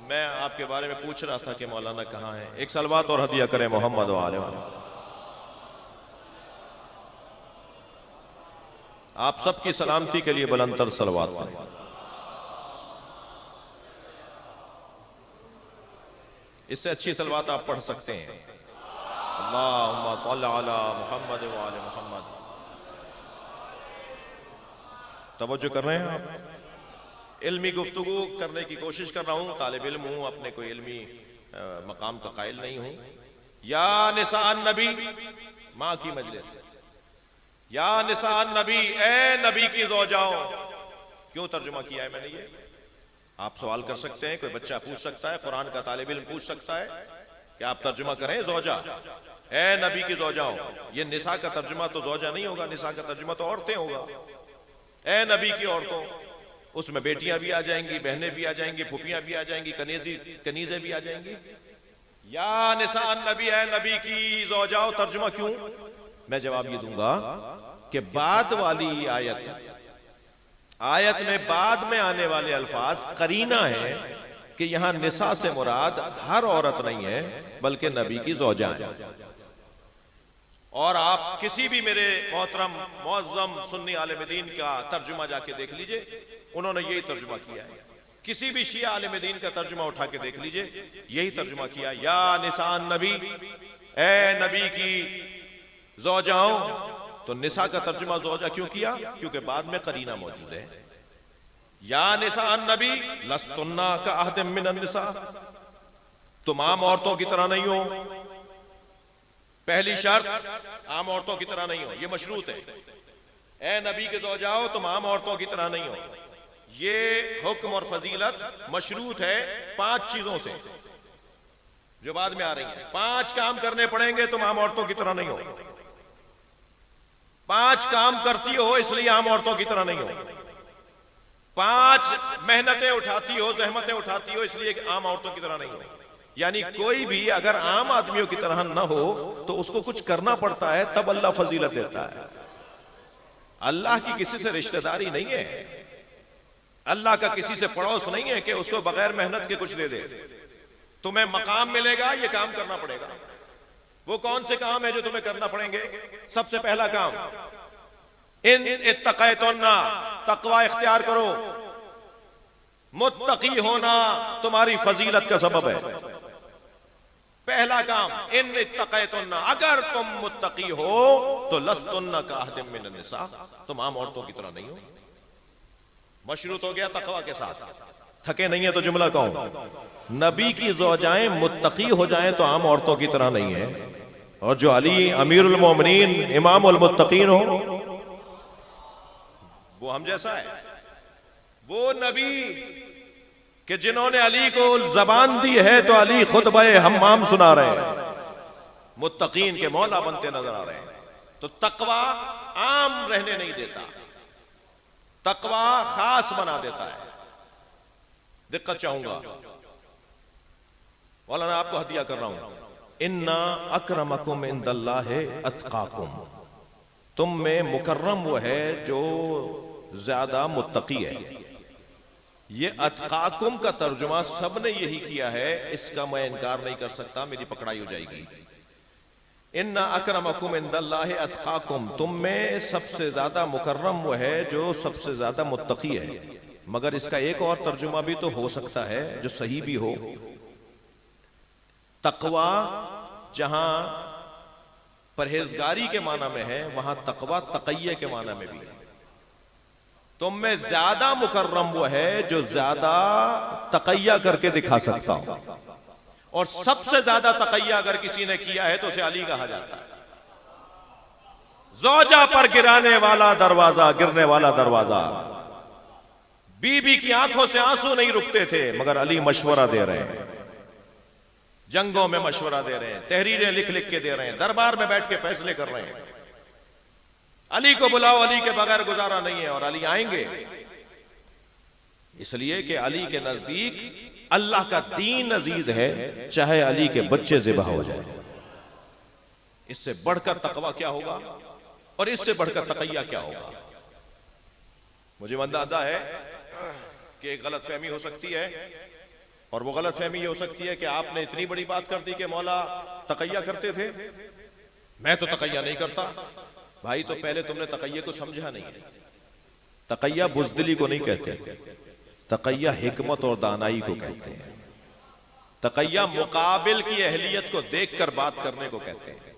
मैं आपके बारे में पूछ रहा था कि मौलाना कहाँ है। एक सलवात और हदिया करें मोहम्मद व आले मोहम्मद। आप सबकी सलामती के लिए बुलंदतर सलवात पढ़ें। इससे अच्छी सलवात आप पढ़ सकते हैं, अल्लाहुम्मा सल्ली अला मुहम्मद व आले मुहम्मद। तवज्जो कर रहे हैं आप? इल्मी गुफ्तगू करने की कोशिश कर रहा हूं, तालिब इल्म हूं, अपने कोई इल्मी मकाम का कायल नहीं हूं। या निसान नबी, माँ की मजलिस। या निसान नबी, ए नबी की ज़ौजाओं। क्यों तर्जुमा किया है मैंने ये? आप सवाल कर सकते हैं, कोई बच्चा पूछ सकता है, कुरान का तालिब इल्म पूछ सकता है कि आप तर्जुमा करें ज़ौजा, ए नबी की ज़ौजाओं। ये निसा का तर्जुमा तो ज़ौजा नहीं होगा, निसा का तर्जुमा तो औरतें होगा। ए नबी की औरतों, उसमें बेटियां भी आ जाएंगी, बहनें भी आ जाएंगी, फुफियां भी आ जाएंगी, कनीजें भी आ जाएंगी। या निसान नबी, ए नबी की ज़ौजाओं। तर्जुमा क्यों? मैं जवाब ये दूंगा कि बाद वाली आयत में बाद में आने वाले अल्फाज करीना है कि यहां निसा से मुराद हर औरत नहीं है बल्कि नबी की ज़ौजा है। और आप किसी भी मेरे मोहतरम मुअज़्ज़म सुन्नी आलिम दीन का तर्जुमा जाके देख लीजिए, उन्होंने यही तर्जुमा किया है। किसी भी शिया आलिम दीन का तर्जुमा उठा के देख लीजिए, यही तर्जुमा किया। या निसान नबी, ए नबी की ज़ौजाओं। तो निसा का तर्जुमा ज़ौजा क्यों किया? क्योंकि बाद में करीना मौजूद है। या निसान नबी लस्तुन्ना का अहदिम मिनन निसा, तुम आम औरतों की तरह नहीं हो। पहली शर्त, आम औरतों की तरह नहीं हो, ये मशरूत है। ए नबी के ज़ौजाओं, तुम आम औरतों की तरह नहीं हो। ये हुक्म और फजीलत मशरूत है 5 चीजों से जो बाद में आ रही है। 5 काम करने पड़ेंगे, तुम आम औरतों की तरह नहीं हो। 5 काम करती हो इसलिए आम औरतों की तरह नहीं हो। 5 मेहनतें उठाती हो, जहमतें उठाती हो, इसलिए आम औरतों की तरह नहीं हो। यानी कोई भी अगर आम आदमियों की तरह न हो तो उसको कुछ करना पड़ता है, तब अल्लाह फजीलत देता है। अल्लाह की किसी से रिश्तेदारी नहीं है, अल्लाह का किसी से पड़ोस नहीं है कि उसको बगैर मेहनत के कुछ दे दे। तुम्हें मकाम मिलेगा, ये काम करना पड़ेगा। वो कौन से काम है जो तुम्हें करना पड़ेंगे? सबसे पहला काम, इन इत्तक़ैतुन्ना, तक़वा इख्तियार करो। मुत्तकी होना तुम्हारी फजीलत का सबब है। पहला काम, इन इत्तक़ैतुन्ना, अगर तुम मुत्तकी हो तो लस्तुन्ना का अहदिम मिनन निसा, तुम आम औरतों की तरह नहीं हो। मशरूत हो गया तक़वा के साथ। थके नहीं है तो जुमला कहूं, नबी की ज़ौजाएं मुत्तकी हो जाएं तो आम औरतों की तरह नहीं है। और जो अली अमीरुल मोमिनीन इमामुल मुत्तकीन हो वो हम जैसा है। वो नबी कि जिन्होंने अली को जबान दी है तो अली खुतबे हम्माम सुना रहे हैं, मुत्तकीन के मौला बनते नजर आ रहे हैं। तो तक़वा आम रहने नहीं देता, तक़वा खास बना देता है। दिक्कत चाहूंगा, मौलाना आपको हदिया कर रहा हूं, इन्ना अक्रमकुम इंदल्लाहि अत्काकुम, तुम में मुकर्रम वो है जो ज्यादा मुत्तकी है। ये अत्काकुम का तर्जुमा सबने यही किया है, इसका मैं इनकार नहीं कर सकता, मेरी पकड़ाई हो जाएगी। इन्ना अक्रमकुम इंदल्लाहि अत्काकुम, तुम में सबसे ज्यादा मुकर्रम वो है जो सबसे ज्यादा मुत्तकी है। मगर इसका एक और तर्जुमा भी तो हो सकता है जो सही भी हो। तकवा जहां परहेजगारी के माना में है, वहां तकवा तकैये के माना में भी है। तुम में ज्यादा मुकर्रम वो है जो ज्यादा तकैया करके दिखा सकता हो, और सबसे ज्यादा तकैया अगर किसी ने किया है तो उसे अली कहा जाता है। ज़ौजा पर गिराने वाला दरवाजा, गिरने वाला दरवाजा। बीबी की आंखों से आंसू नहीं रुकते थे, मगर अली मशवरा दे रहे हैं, जंगों में मशवरा दे रहे हैं, तहरीरें लिख लिख के दे रहे हैं, दरबार में बैठ के फैसले कर रहे हैं। अली को बुलाओ, अली के बगैर गुजारा नहीं है, और अली आएंगे। इसलिए कि अली के नजदीक अल्लाह का दीन अजीज है, चाहे अली के बच्चे ज़िबा हो जाए। इससे बढ़कर तकवा क्या होगा और इससे बढ़कर तकैया क्या होगा? मुझे अंदाजा है कि एक गलत फहमी हो सकती है, और वो गलत फहमी ये हो सकती है कि आपने इतनी बड़ी बात कर दी कि मौला तकैया करते थे, मैं तो तकैया नहीं करता। भाई, तो पहले तुमने तकैया को समझा नहीं है। तकैया बुज़दिली को नहीं कहते, तकैया हिकमत और दानाई को कहते हैं। तकैया मुकाबिल की अहलियत को देखकर बात करने को कहते हैं।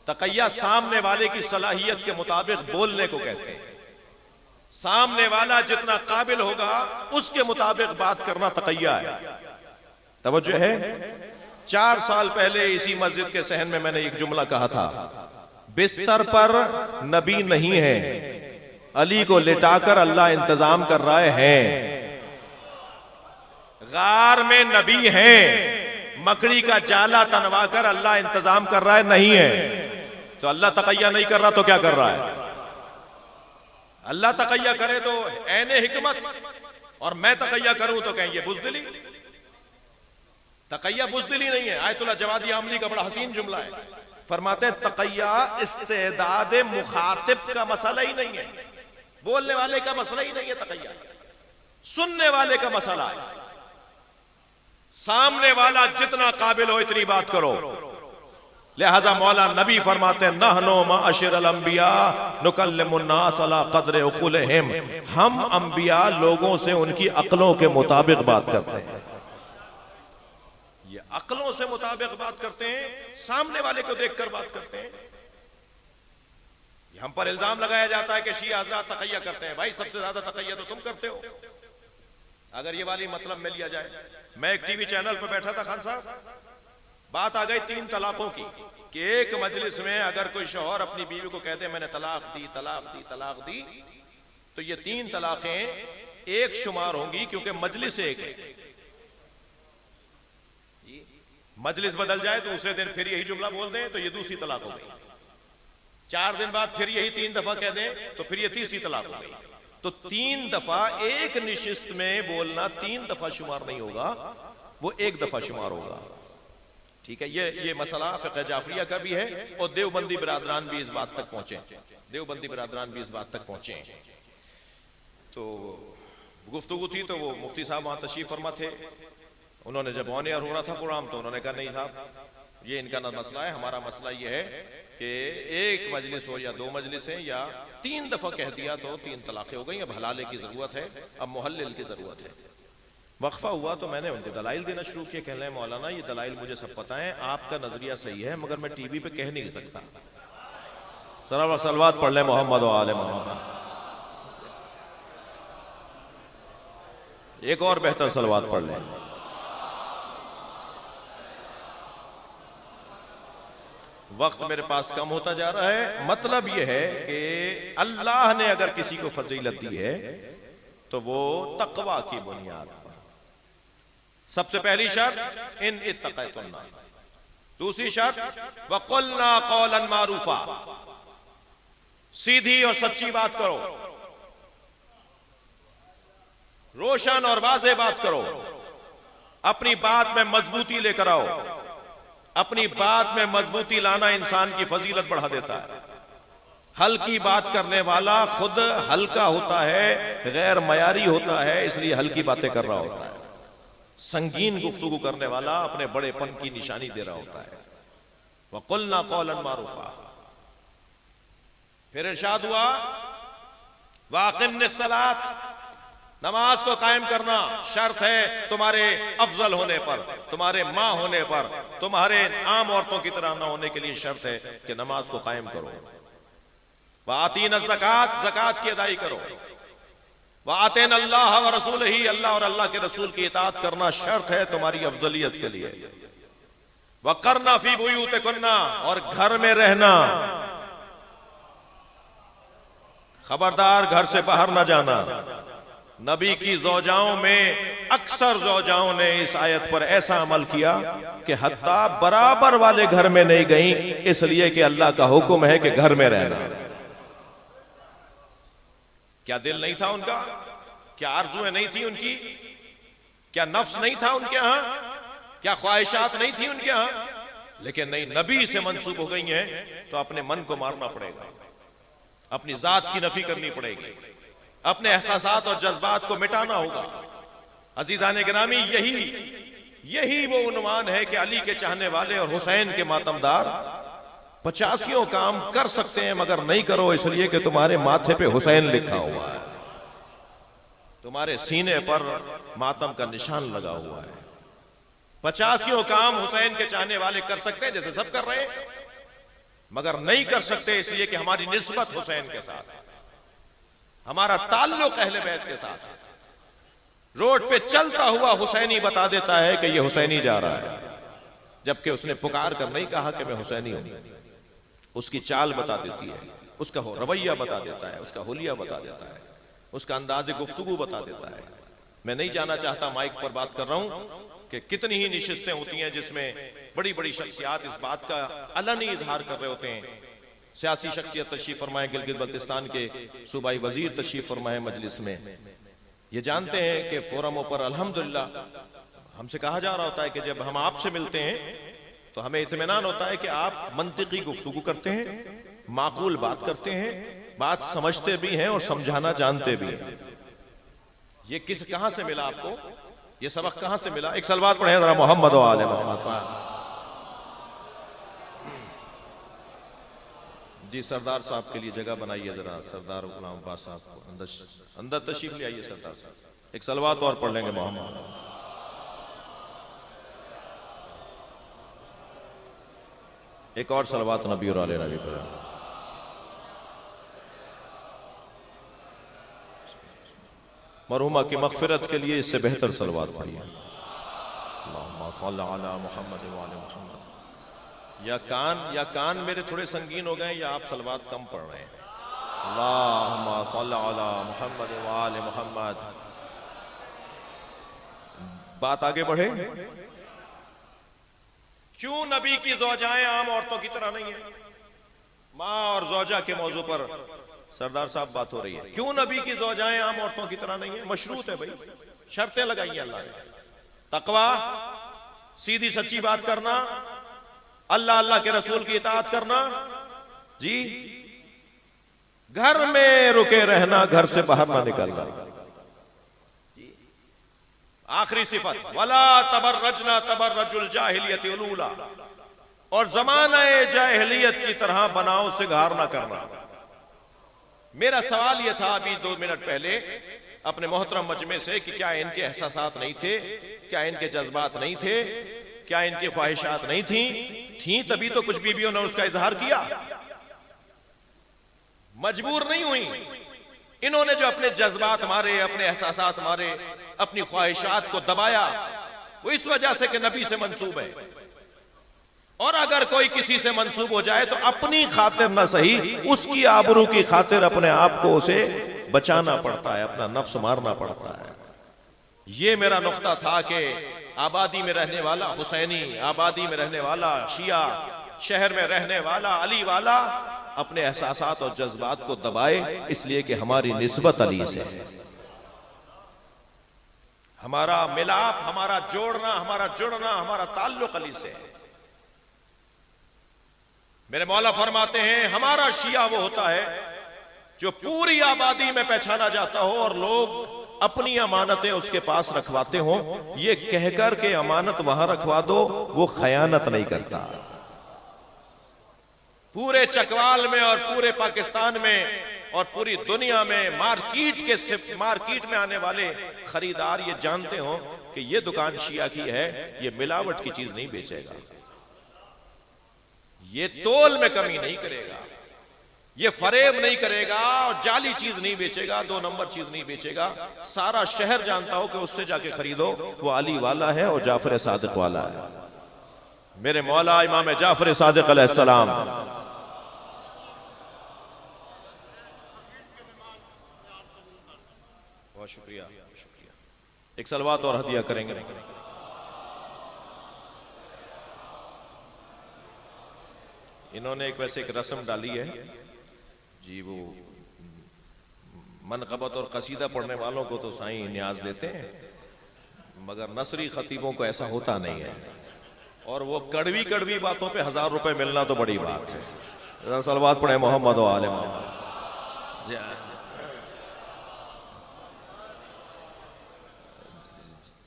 तकैया सामने वाले की सलाहियत के मुताबिक बोलने को कहते हैं। सामने वाला जितना काबिल होगा उसके मुताबिक बात करना तकैया है। तवज्जो है, 4 साल पहले इसी मस्जिद के सहन में मैंने एक जुमला कहा था, बिस्तर पर नबी नहीं है, अली को लिटाकर अल्लाह इंतजाम कर रहे हैं। गार में नबी है, मकड़ी का जाला तनवाकर अल्लाह इंतजाम कर रहा है, नहीं है। तो अल्लाह तकैया नहीं कर रहा तो क्या कर रहा है? अल्लाह तकैया करे तो ऐने हिकमत, और मैं तकैया करूं तो कहें ये बुज़दिली। तकैया बुज़दिली नहीं है। आयतुल्लाह जवादी आमली का बड़ा हसीन जुमला है, फरमाते हैं तकैया इस्तेदाद मुखातिब का मसला ही नहीं है, बोलने वाले का मसला ही नहीं है। तकैया सुनने वाले का मसला है। सामने वाला जितना काबिल हो इतनी बात करो। लिहाजा मौला नबी फरमाते हैं, नहनो माअशिरल अंबिया नुकल्लिमुन नास अला क़द्रि उक़ूलिहिम, हम अंबिया लोगों से उनकी अक्लों के मुताबिक बात करते हैं। ये अक्लों से मुताबिक बात करते हैं, सामने वाले को देखकर बात करते हैं। हम पर इल्जाम लगाया जाता है कि शिया हज़रात तकैया करते हैं। भाई, सबसे ज्यादा तकैया तो तुम करते हो। अगर ये वाली मतलब में लिया जाए, मैं एक टीवी चैनल पर बैठा था, खान साहब, बात आ गई 3 तलाकों की, कि एक मजलिस में अगर कोई शौहर अपनी बीवी को कहते मैंने तलाक दी तलाक दी तलाक दी, तो ये 3 तलाकें एक शुमार होंगी, क्योंकि मजलिस एक है। मजलिस बदल जाए तो दूसरे दिन फिर यही जुमला बोल दें तो ये दूसरी तलाक हो गई। 4 दिन बाद फिर यही 3 दफा कह दें तो फिर ये तीसरी तलाक हो गई। तो 3 दफा एक निशिस्त में बोलना 3 दफा शुमार नहीं होगा, वो 1 दफा शुमार होगा। ठीक है, ये मसला फ़िक़्ह जाफरिया का भी है, और देवबंदी बिरादरान भी इस बात तक पहुंचे। देवबंदी बिरादरान भी इस बात तक पहुंचे। तो गुफ्तगू थी, तो वो मुफ्ती साहब वहां तशरीफ फरमा थे। उन्होंने जब ऑन एयर हो रहा था प्रोग्राम, तो उन्होंने कहा नहीं साहब, ये इनका ना मसला है, हमारा मसला ये है कि एक मजलिस हो या 2 मजलिसें या 3 दफा कह दिया तो 3 तलाक़ें हो गई। अब हलाले की जरूरत है, अब मुहल्लिल की जरूरत है। वक्फा हुआ तो मैंने उनके दलाइल देना शुरू किए। कहने मौलाना ये दलाइल मुझे सब पता है, आपका नजरिया सही है, मगर मैं टीवी पे कह नहीं सकता। सलावत सलवात पढ़ ले मोहम्मद व आले मोहम्मद। एक और बेहतर सलवात पढ़ ले। वक्त मेरे पास कम होता जा रहा है। मतलब यह है कि अल्लाह ने अगर किसी को फजीलत दी है तो वो तकवा की बुनियाद पर। सबसे पहली शर्त इन इत्तक़ैतुन्ना, दूसरी शर्त वक़ुलना क़ौलन मारूफा, सीधी और सच्ची बात करो, रोशन और वाज़ेह बात करो, अपनी बात में मजबूती लेकर आओ। अपनी बात में मजबूती लाना इंसान की फजीलत बढ़ा देता है। हल्की बात करने वाला खुद हल्का होता है, गैर मयारी होता है, इसलिए हल्की बातें कर रहा होता है। संगीन गुफ्तगू करने वाला अपने बड़ेपन की निशानी दे रहा होता है। वक़ुलना क़ौलन मारूफा। फिर इरशाद हुआ वाक़िम्निस सलात, नमाज को कायम करना शर्त है तुम्हारे अफजल होने पर, तुम्हारे मां होने पर, तुम्हारे आम औरतों की तरह ना होने के लिए शर्त है कि नमाज को कायम करो। वातीन ज़कात, ज़कात की अदाई करो। वातेन अल्लाह व रसूल ही, अल्लाह और अल्लाह के रसूल की इताअत करना शर्त है तुम्हारी अफजलियत के लिए। वक़रना फी बुयूतिकुन्ना, और घर में रहना, खबरदार घर से बाहर ना जाना। नबी की ज़ौजाओं में अक्सर ज़ौजाओं ने इस आयत पर ऐसा अमल किया कि हत्ता बराबर वाले घर में नहीं गई, इसलिए कि अल्लाह का हुक्म है कि घर में रहना। क्या दिल नहीं था उनका? क्या आरज़ुएं नहीं थी उनकी? क्या नफ्स नहीं था उनके यहां? क्या ख्वाहिशात नहीं थी उनके यहां? लेकिन नहीं, नबी से मंसूब हो गई हैं तो अपने मन को मारना पड़ेगा, अपनी जात की नफी करनी पड़ेगी, अपने एहसासात और जज्बात को मिटाना होगा। अजीजान गिरामी, यही वो उन्वान है कि अली के चाहने वाले और हुसैन के मातमदार 85 काम कर सकते हैं, मगर नहीं करो इसलिए कि तुम्हारे माथे पे हुसैन लिखा हुआ है, तुम्हारे सीने पर मातम का निशान लगा हुआ है। 85 काम हुसैन के चाहने वाले कर सकते हैं जैसे सब कर रहे हैं, मगर नहीं कर सकते इसलिए कि हमारी निस्बत हुसैन के साथ है, हमारा ताल्लुक अहले बैत के साथ है। रोड पे चलता हुआ हुसैनी बता देता है कि ये हुसैनी जा रहा है, जबकि उसने पुकार कर नहीं कहा कि मैं हुसैनी हूं। उसकी चाल बता देती है, उसका रवैया बता देता है, उसका हुलिया बता देता है, उसका अंदाज़े गुफ्तगू बता देता है। मैं नहीं जाना चाहता, माइक पर बात कर रहा हूं कि कितनी ही निशिस्तें होती हैं जिसमें बड़ी बड़ी शख्सियात इस बात का अलनी इजहार कर रहे होते हैं। सियासी शख्सियत तशरीफ फरमाए, गिलगित बल्तिस्तान के सूबाई वजीर तशरीफ फरमाए मजलिस में, ये जानते हैं कि फोरमों पर अल्हम्दुलिल्लाह हमसे कहा जा रहा होता है कि जब हम आपसे मिलते हैं तो हमें इत्मीनान होता है कि आप मंतिकी गुफ्तगू करते हैं, माकूल बात करते हैं, बात समझते भी हैं और समझाना जानते भी हैं। ये कहां से मिला आपको? ये सबक कहां से मिला? एक सलवात पढ़े जरा मोहम्मद व आले मोहम्मद। जी सरदार साहब के लिए जगह बनाइए जरा, सरदार गुलाम अब्बास साहब को अंदर तशरीफ ले आइए। सरदार साहब एक सलवात और पढ़ लेंगे मोहम्मद। एक और सलवात नबी और आले नबी पर। मरहुमा की मग़फ़िरत के लिए इससे बेहतर सलवात पढ़िए। अल्लाहुम्मा सल्लि अला मुहम्मद व आले मुहम्मद। या कान मेरे थोड़े संगीन हो गए या आप सलवात कम पढ़ रहे हैं। अल्लाहुम्मा सल्लि अला मुहम्मद व आले मुहम्मद। बात आगे बढ़े। क्यों नबी की ज़ौजाएं आम औरतों की तरह नहीं है? माँ और ज़ौजा के मौजू पर सरदार साहब बात हो रही है। क्यों नबी की ज़ौजाएं आम औरतों की तरह नहीं है? मशरूत है भाई, शर्तें लगाई हैं अल्लाह ने। तकवा, सीधी सच्ची बात करना, अल्लाह अल्लाह के रसूल की इताअत करना, जी घर में रुके रहना, घर से बाहर ना निकलना। आखिरी सिफत वला तबर्रजना तबर्रजुल जाहिलियत उलूला, और ज़माने जाहिलियत की तरह बनाओ सिगार ना करना। मेरा सवाल यह था अभी 2 मिनट पहले अपने मोहतरम मजमे से कि क्या इनके एहसासात नहीं थे, क्या इनके जज्बात नहीं थे, क्या इनकी ख्वाहिशात नहीं थी तभी तो कुछ बीवियों ने उसका इजहार किया। मजबूर नहीं हुई इन्होंने, जो अपने जज्बात मारे, अपने एहसासात मारे, अपनी ख्वाहिशात को दबाया, वो इस वजह से कि नबी से मंसूब है। और अगर कोई किसी से मंसूब हो जाए तो अपनी खातिर ना सही, उसकी आबरू की खातिर अपने आप को उसे बचाना पड़ता है, अपना नफ्स मारना पड़ता है। ये मेरा नुक्ता था कि आबादी में रहने वाला हुसैनी, आबादी में रहने वाला शिया, शहर में रहने वाला अली वाला अपने एहसासात और जज्बात को दबाए, इसलिए कि हमारी निस्बत अली से है, हमारा मिलाप, हमारा जोड़ना, हमारा जुड़ना, हमारा ताल्लुक अली से है। मेरे मौला फरमाते हैं हमारा शिया वो होता है जो पूरी आबादी में पहचाना जाता हो और लोग अपनी अमानतें उसके पास रखवाते हो, ये कहकर के अमानत वहां रखवा दो, वो खयानत नहीं करता। पूरे चकवाल में और पूरे पाकिस्तान में और पूरी दुनिया में मार्केट में आने वाले खरीदार ये जानते हो कि ये दुकान शिया की है, ये मिलावट की चीज नहीं बेचेगा, ये तोल में कमी नहीं करेगा, ये फरेब नहीं करेगा और जाली चीज नहीं बेचेगा, 2 नंबर चीज नहीं बेचेगा। सारा शहर जानता हो कि उससे जाके खरीदो, वो अली वाला है और जाफर सादिक वाला है। मेरे मौला इमाम जाफर सादिक अलैहिस्सलाम, बहुत शुक्रिया, शुक्रिया। एक सलवात और हदिया करेंगे। इन्होंने वैसे एक रस्म डाली है जी, वो मनक़बत और कसीदा पढ़ने वालों को तो साईं न्याज देते हैं, मगर नसरी खतीबों को ऐसा होता नहीं है, और वो कड़वी कड़वी बातों पे 1000 रुपए मिलना तो बड़ी बात है। सलवात पढ़े मोहम्मद व आले मोहम्मद।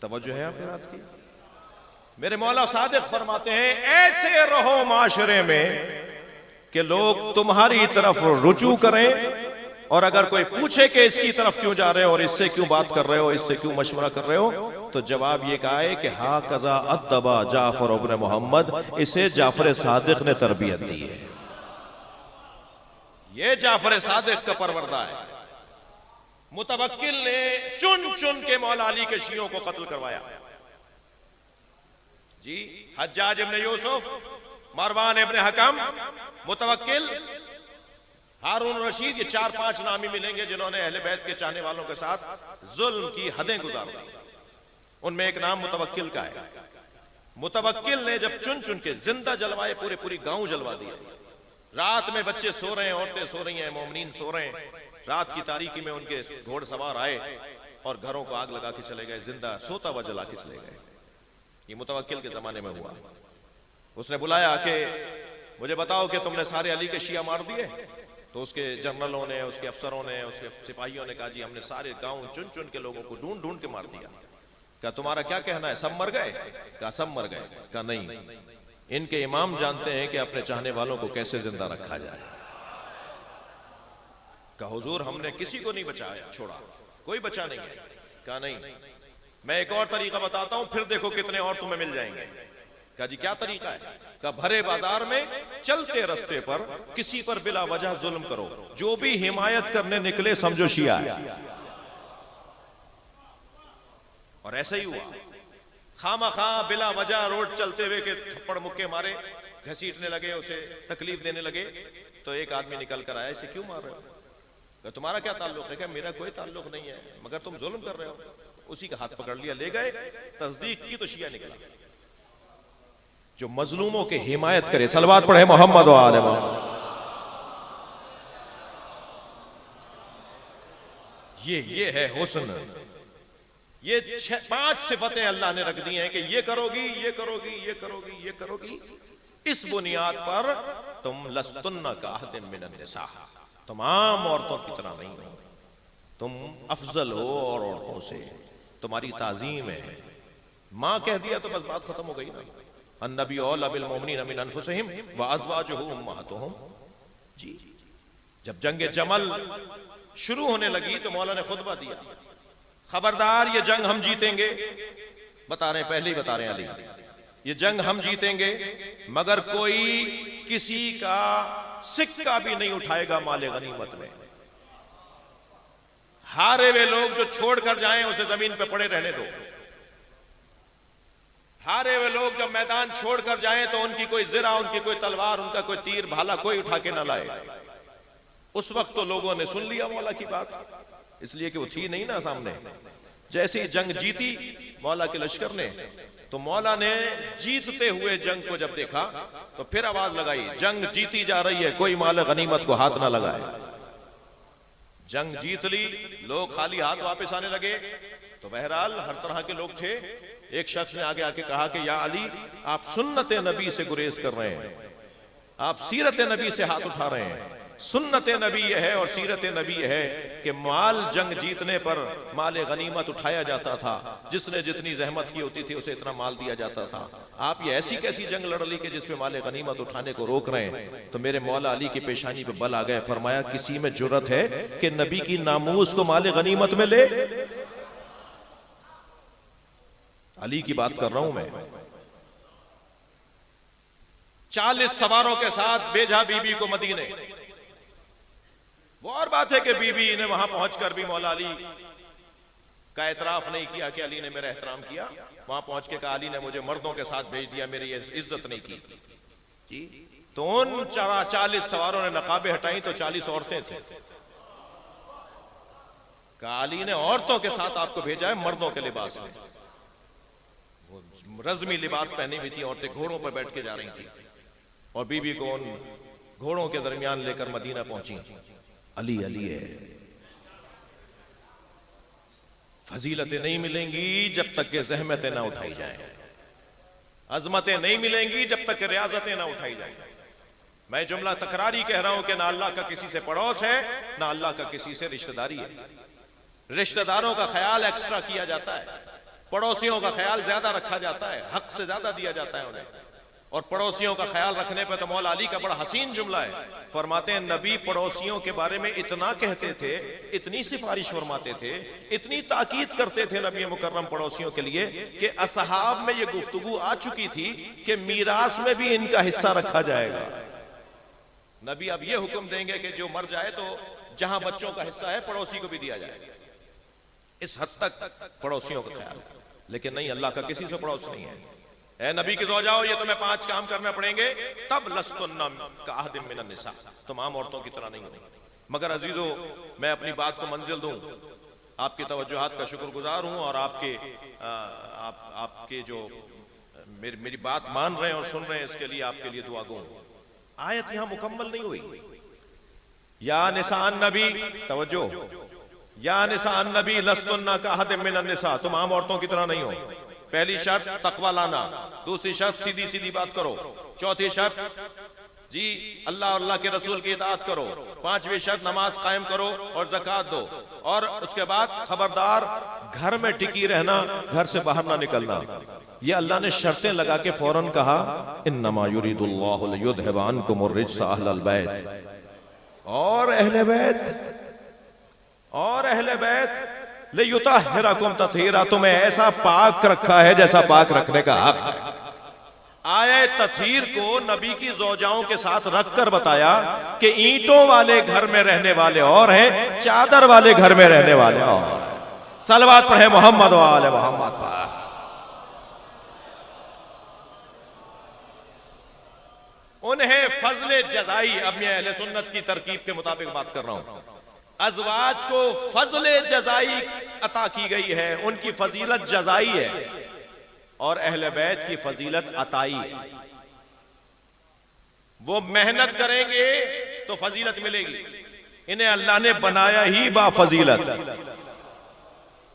तवज्जो है आपकी बात की। मेरे मौला सादिक फरमाते हैं ऐसे रहो माशरे में कि लोग तुम्हारी तरफ रुजू करें, और अगर कोई पूछे कि इसकी तरफ क्यों जा रहे हो और इससे क्यों बात कर रहे हो, इससे क्यों मशवरा कर रहे हो, तो जवाब ये कहा है कि हा कज़ा अद्दबा जाफर इब्न मोहम्मद, इसे जाफर सादिक ने तरबियत दी है। ये जाफर सादिक का परवरदा है। मुतवक्किल ने चुन चुन के मौला अली के शियों को कत्ल करवाया जी। हज्जाज इब्न यूसुफ, मरवान इब्न हकम, मुतवक्किल, हारून रशीद, ये 4-5 नामी मिलेंगे जिन्होंने अहले बैत के चाहने वालों के साथ जुल्म की हदें गुजार दी। उनमें एक नाम मुतवक्किल का है। मुतवक्किल ने जब चुन चुन के जिंदा जलवाए, पूरे गांव जलवा दिया। रात में बच्चे सो रहे हैं, औरतें सो रही हैं, मोमिनीन सो रहे हैं। रात की तारीकी में उनके घोड़सवार आए और घरों को आग लगा के चले गए, जिंदा सोता हुआ जला के चले गए। ये मुतवक्किल के जमाने में हुआ। उसने बुलाया कि मुझे बताओ कि तुमने सारे अली के शिया मार दिए? तो उसके जनरलों ने, उसके अफसरों ने, उसके सिपाहियों ने कहा जी हमने सारे गांव चुन चुन के लोगों को ढूंढ ढूंढ के मार दिया। क्या तुम्हारा क्या कहना है, सब मर गए? क्या सब मर गए? क्या नहीं, इनके इमाम जानते हैं कि अपने चाहने वालों को कैसे जिंदा रखा जाए। का हुजूर हमने किसी को नहीं बचाया, छोड़ा, कोई बचा नहीं है। कहा नहीं, मैं एक और तरीका बताता हूं, फिर देखो कितने और तुम्हें मिल जाएंगे। कहा जी क्या तरीका है? का भरे बाजार में चलते रास्ते पर किसी पर बिला वजह जुल्म करो, जो भी हिमायत करने निकले समझो शिया है। और ऐसा ही हुआ। खामा खा बिला वजह रोड चलते हुए के थप्पड़ मुक्के मारे, घसीटने लगे, उसे तकलीफ देने लगे। तो एक आदमी निकल कर आया, इसे क्यों मार रहे हो? तुम्हारा क्या ताल्लुक है? क्या मेरा कोई ताल्लुक नहीं है, मगर तुम जुल्म कर रहे हो। उसी का हाथ पकड़ लिया, ले गए, तस्दीक की तो शिया निकला। जो मजलूमों के हिमायत करे, सलवात पढ़े मोहम्मद व आले मोहम्मद। ये है हुस्न। ये 5 सिफतें अल्लाह ने रख दी हैं कि ये करोगी, ये करोगी, ये करोगी, ये करोगी। इस बुनियाद पर तुम लस्तुन्ना का अहदिन मिनन निसा, तुम आम औरतों की तरह नहीं हो, तुम अफजल हो और औरतों से, तुम्हारी ताजीम है। मां कह दिया तो बस बात खत्म हो गई ना। अन्नबी औला बिल मोमिनीन मिन अनफुसिहिम व अज़वाजुहु उम्महातुहुम जी। जब जंग जमल शुरू होने लगी तो मौला ने खुतबा दिया, खबरदार ये जंग हम जीतेंगे। बता रहे हैं, पहले ही बता रहे हैं अली, ये जंग हम जीतेंगे, मगर कोई किसी का सिक्का भी नहीं उठाएगा माले गनीमत में। हारे हुए लोग जो छोड़कर जाएं उसे जमीन पे पड़े रहने दो। हारे हुए लोग जब मैदान छोड़कर जाएं तो उनकी कोई जिरा, उनकी कोई तलवार, उनका कोई तीर भाला कोई उठा के ना लाए। उस वक्त तो लोगों ने सुन लिया मौला की बात, इसलिए कि वो थी नहीं ना सामने। जैसे ही जंग जीती मौला के लश्कर ने, तो मौला ने जीतते हुए जंग को जब देखा तो फिर आवाज लगाई, जंग जीती जा रही है, कोई माल गनीमत को हाथ ना लगाए। जंग जीत ली, लोग खाली हाथ वापस आने लगे। तो बहरहाल हर तरह के लोग थे। एक शख्स ने आगे आके कहा कि या अली, आप सुन्नत नबी से गुरेज कर रहे हैं, आप सीरत नबी से हाथ उठा रहे हैं। सुन्नत नबी यह है और सीरत नबी यह है कि माल जंग जीतने पर माल गनीमत उठाया जाता था, जिसने जितनी जहमत की होती थी उसे इतना माल दिया जाता था। आप ये ऐसी कैसी जंग लड़ ली कि जिसमें माल गनीमत उठाने को रोक रहे हैं। तो मेरे मौला अली की पेशानी पे बल आ गए, फरमाया किसी में जुर्रत है कि नबी की नामूस को माल गनीमत में ले? अली की बात कर रहा हूं मैं। 40 सवारों के साथ भेजा बीबी को मदीने। वो और बात है कि बीबी ने वहां पहुंचकर भी मौला अली का एतराफ नहीं किया कि अली ने मेरा एहतराम किया। वहां पहुंच के कहा अली ने मुझे मर्दों के साथ भेज दिया, मेरी इज्जत नहीं की जी। तो उन 40 सवारों ने नकाबे हटाई तो 40 औरतें थी। कहा अली ने औरतों के साथ आपको भेजा है मर्दों के लिबास में। वो रज़मी लिबास पहनी हुई थी, औरतें घोड़ों पर बैठ के जा रही थी और बीबी को उन घोड़ों के दरमियान लेकर मदीना पहुंची। अली अली है। फजीलतें नहीं मिलेंगी जब तक के ज़हमतें ना उठाई जाएं, अजमतें नहीं मिलेंगी जब तक के रियाजतें ना उठाई जाएं। मैं जुमला तकरारी कह रहा हूं कि ना अल्लाह का किसी से पड़ोस है, ना अल्लाह का किसी से रिश्तेदारी है। रिश्तेदारों का ख्याल एक्स्ट्रा किया जाता है, पड़ोसियों का ख्याल ज्यादा रखा जाता है, हक से ज्यादा दिया जाता है उन्हें। और पड़ोसियों का ख्याल रखने पे तो मौला अली का बड़ा हसीन जुमला है। फरमाते हैं नबी पड़ोसियों के बारे में इतना कहते थे, इतनी सिफारिश फरमाते थे, इतनी ताकीद करते थे नबी मुकर्रम पड़ोसियों के लिए कि असहाब में ये गुफ्तगू आ चुकी थी कि मीरास में भी इनका हिस्सा रखा जाएगा। नबी अब ये हुक्म देंगे कि जो मर जाए तो जहां बच्चों का हिस्सा है पड़ोसी को भी दिया जाए। इस हद तक पड़ोसियों का ख्याल। लेकिन नहीं, अल्लाह का किसी से पड़ोस नहीं है। ए नबी की ज़ौजा हो, ये तुम्हें 5 काम करने पड़ेंगे, तब लस्तुन्ना काअहदिम मिनन निसा, तुम आम औरतों की तरह नहीं हो। मगर अजीजो, मैं अपनी बात को मंजिल दूं, आपकी तवज्जुहात का शुक्रगुजार हूं और आपके जो मेरी बात मान रहे हैं और सुन रहे हैं, इसके लिए आपके लिए दुआ गो। आयत यहां मुकम्मल नहीं हुई। या निसान नबी, तवज्जो, या निसान नबी लस्तुन्ना काअहदिम मिनन निसा, तुम आम औरतों की तरह नहीं हो। पहली शर्त तकवा लाना, दूसरी शर्त सीधी सीधी बात करो, चौथी शर्त जी अल्लाह और अल्लाह के रसूल की इताअत करो, 5वीं शर्त नमाज कायम करो और ज़कात दो, और उसके बाद खबरदार घर में टिकी रहना, घर से बाहर ना निकलना। ये अल्लाह ने शर्तें लगा के फौरन कहा इन्नमा युरीदुल्लाहु लियुज़हिबा अन्कुमुर रिज्सा अहलल बैत, और अहले बैत लियुतहिरकुम तत्हीरा, तुम्हें ऐसा पाक रखा है जैसा पाक रखने का हक है। आए तत्हीर को नबी की ज़ौजाओं के साथ रखकर बताया कि ईंटों वाले घर में रहने वाले और हैं, चादर वाले घर में रहने वाले और। सलवात पढ़े मोहम्मद व आले मोहम्मद पर। उन्हें फजले जज़ाई, अब मैं अहले सुन्नत की तरकीब के मुताबिक बात कर रहा हूं, अज़वाज को फजले जज़ाई अता की गई है, उनकी फजीलत जज़ाई है, और अहले बैत की फजीलत अताई है। वो मेहनत करेंगे तो फजीलत मिलेगी, इन्हें अल्लाह ने बनाया ही बा फजीलत।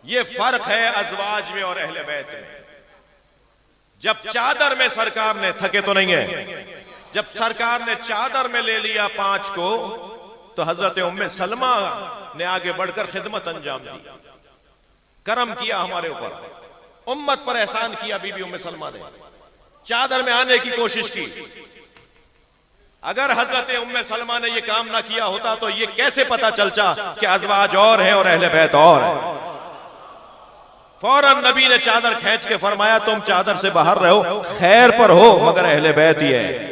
ये फर्क है अज़वाज में और अहले बैत में। जब चादर में सरकार ने, थके तो नहीं है, जब सरकार ने चादर में ले लिया 5 को, तो हजरत उम्मे सलमा ने आगे बढ़कर खिदमत अंजाम दी, करम किया हमारे ऊपर, उम्मत पर एहसान किया। बीबी उम्मे सलमा ने चादर में आने की कोशिश की। अगर हजरत उम्मे सलमा ने यह काम ना किया होता तो यह कैसे पता चलता कि अज़वाज और है और अहले बैत और है। फौरन नबी ने चादर खींच के फरमाया तुम चादर से बाहर रहो, खैर पर हो मगर अहले बैत ही है।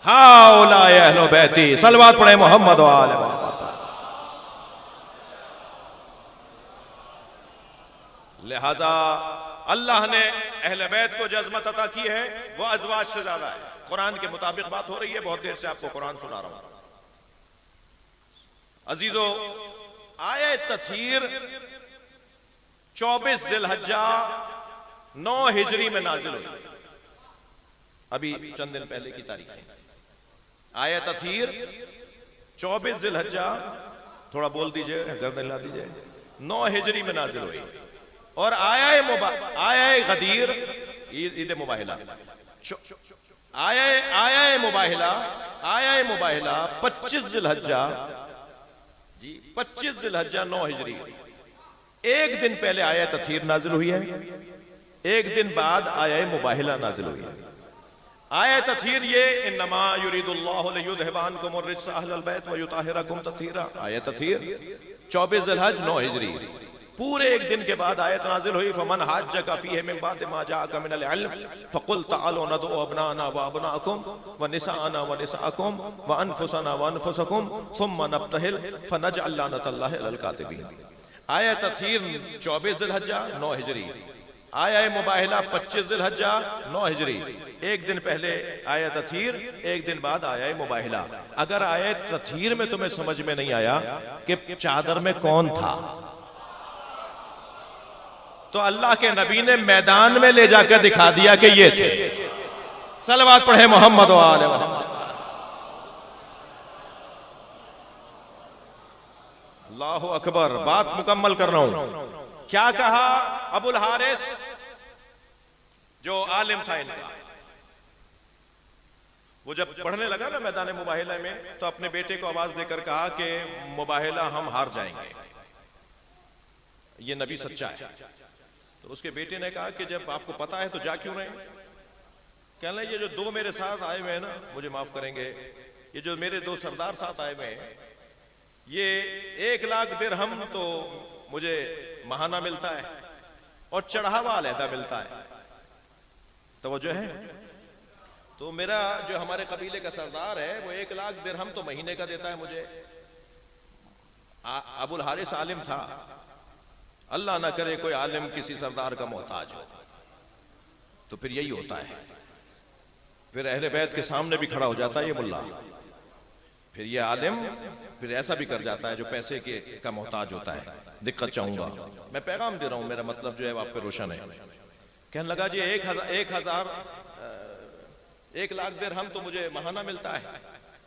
हाउलाए अहले बैती, सलवात पढ़े मोहम्मद व आले मोहम्मद। लिहाजा अल्लाह ने अहले बैत को जज़्मत अता की है, वो अज़वाज से ज्यादा है। कुरान के मुताबिक बात हो रही है, बहुत देर से आपको कुरान सुना रहा हूं। अजीजो, आयत तत्हीर 24 ज़िलहज्जा 9 हिजरी में नाजिल हुई, अभी चंद दिन पहले की तारीख है। आयत तत्हीर 24 ज़िलहज्जा, थोड़ा बोल दीजिए, गर्दन हिला दीजिए, 9 हिजरी में नाजिल हुई। और आया गदीर, ईद मुबाहिला आया मुबाहिला 25 जिलहज्जा जी, 25 जिलहज्जा 9 हिजरी, एक दिन पहले आया तथीर नाजिल हुई है, एक दिन बाद आया मुबाहिला नाजिल हुई है। आया तथीर ये इन्नमा युरिदुल्लाहु लियुज़हिबा अन्कुम अर्रिज्स अहलल बैत व युताहिरकुम तत्हीरा। आया तथीर 24 जिलहज 9 हिजरी, पूरे एक दिन के बाद आयत नाजिल हुई। फमन हाज्जका फीहि मिन बाद मा जाअका मिनल इल्म फकुल तआलू नदउ अबनाना व अबनाकुम व निसाअना व निसाअकुम व अनफुसना व अनफुसकुम सुम्मा नब्तहिल फनजअल लानतल्लाहि अलल कातिबीन। आया तथीर 24 जिलहज्जा 9 हिजरी, आया मुबाहिला 25 जिलहज्जा 9 हिजरी, एक दिन पहले आया तथीर, एक दिन बाद आया मुबाहिला। अगर आया तथीर में तुम्हें समझ में नहीं आया कि चादर में कौन था, तो अल्लाह के नबी ने मैदान में ले जाकर दिखा दिया कि ये थे। सलवात पढ़े मोहम्मद व आले मोहम्मद। अल्लाहु अकबर। बात मुकम्मल कर रहा हूं। क्या कहा अबुल हारिस जो आलिम था इनका, वो जब पढ़ने लगा ना मैदान मुबाहिला में, तो अपने बेटे को आवाज देकर कहा कि मुबाहिला हम हार जाएंगे, ये नबी सच्चा है। तो उसके बेटे ने कहा कि जब आपको पता है तो जा क्यों रहे? कहने लगे ये जो दो मेरे साथ आए हुए हैं ना, मुझे माफ करेंगे, ये जो मेरे दो सरदार साथ आए हुए हैं, ये 1 लाख दिरहम तो मुझे महाना मिलता है और चढ़ावा अलहदा मिलता है। तो वो जो है, तो मेरा जो हमारे कबीले का सरदार है वो 1 लाख दिरहम तो महीने का देता है मुझे। अबुल हारिस आलिम था, अल्लाह ना करे कोई आलिम किसी सरदार का मोहताज हो, तो फिर यही होता है, फिर अहले बैत के सामने भी खड़ा हो जाता है ये मुल्ला, फिर ये आलिम फिर ऐसा भी कर जाता है जो पैसे के का मोहताज होता है। दिक्कत चाहूंगा, मैं पैगाम दे रहा हूं, मेरा मतलब जो है आप पे रोशन है। कहने लगा जी 1 लाख दिरहम तो मुझे महाना मिलता है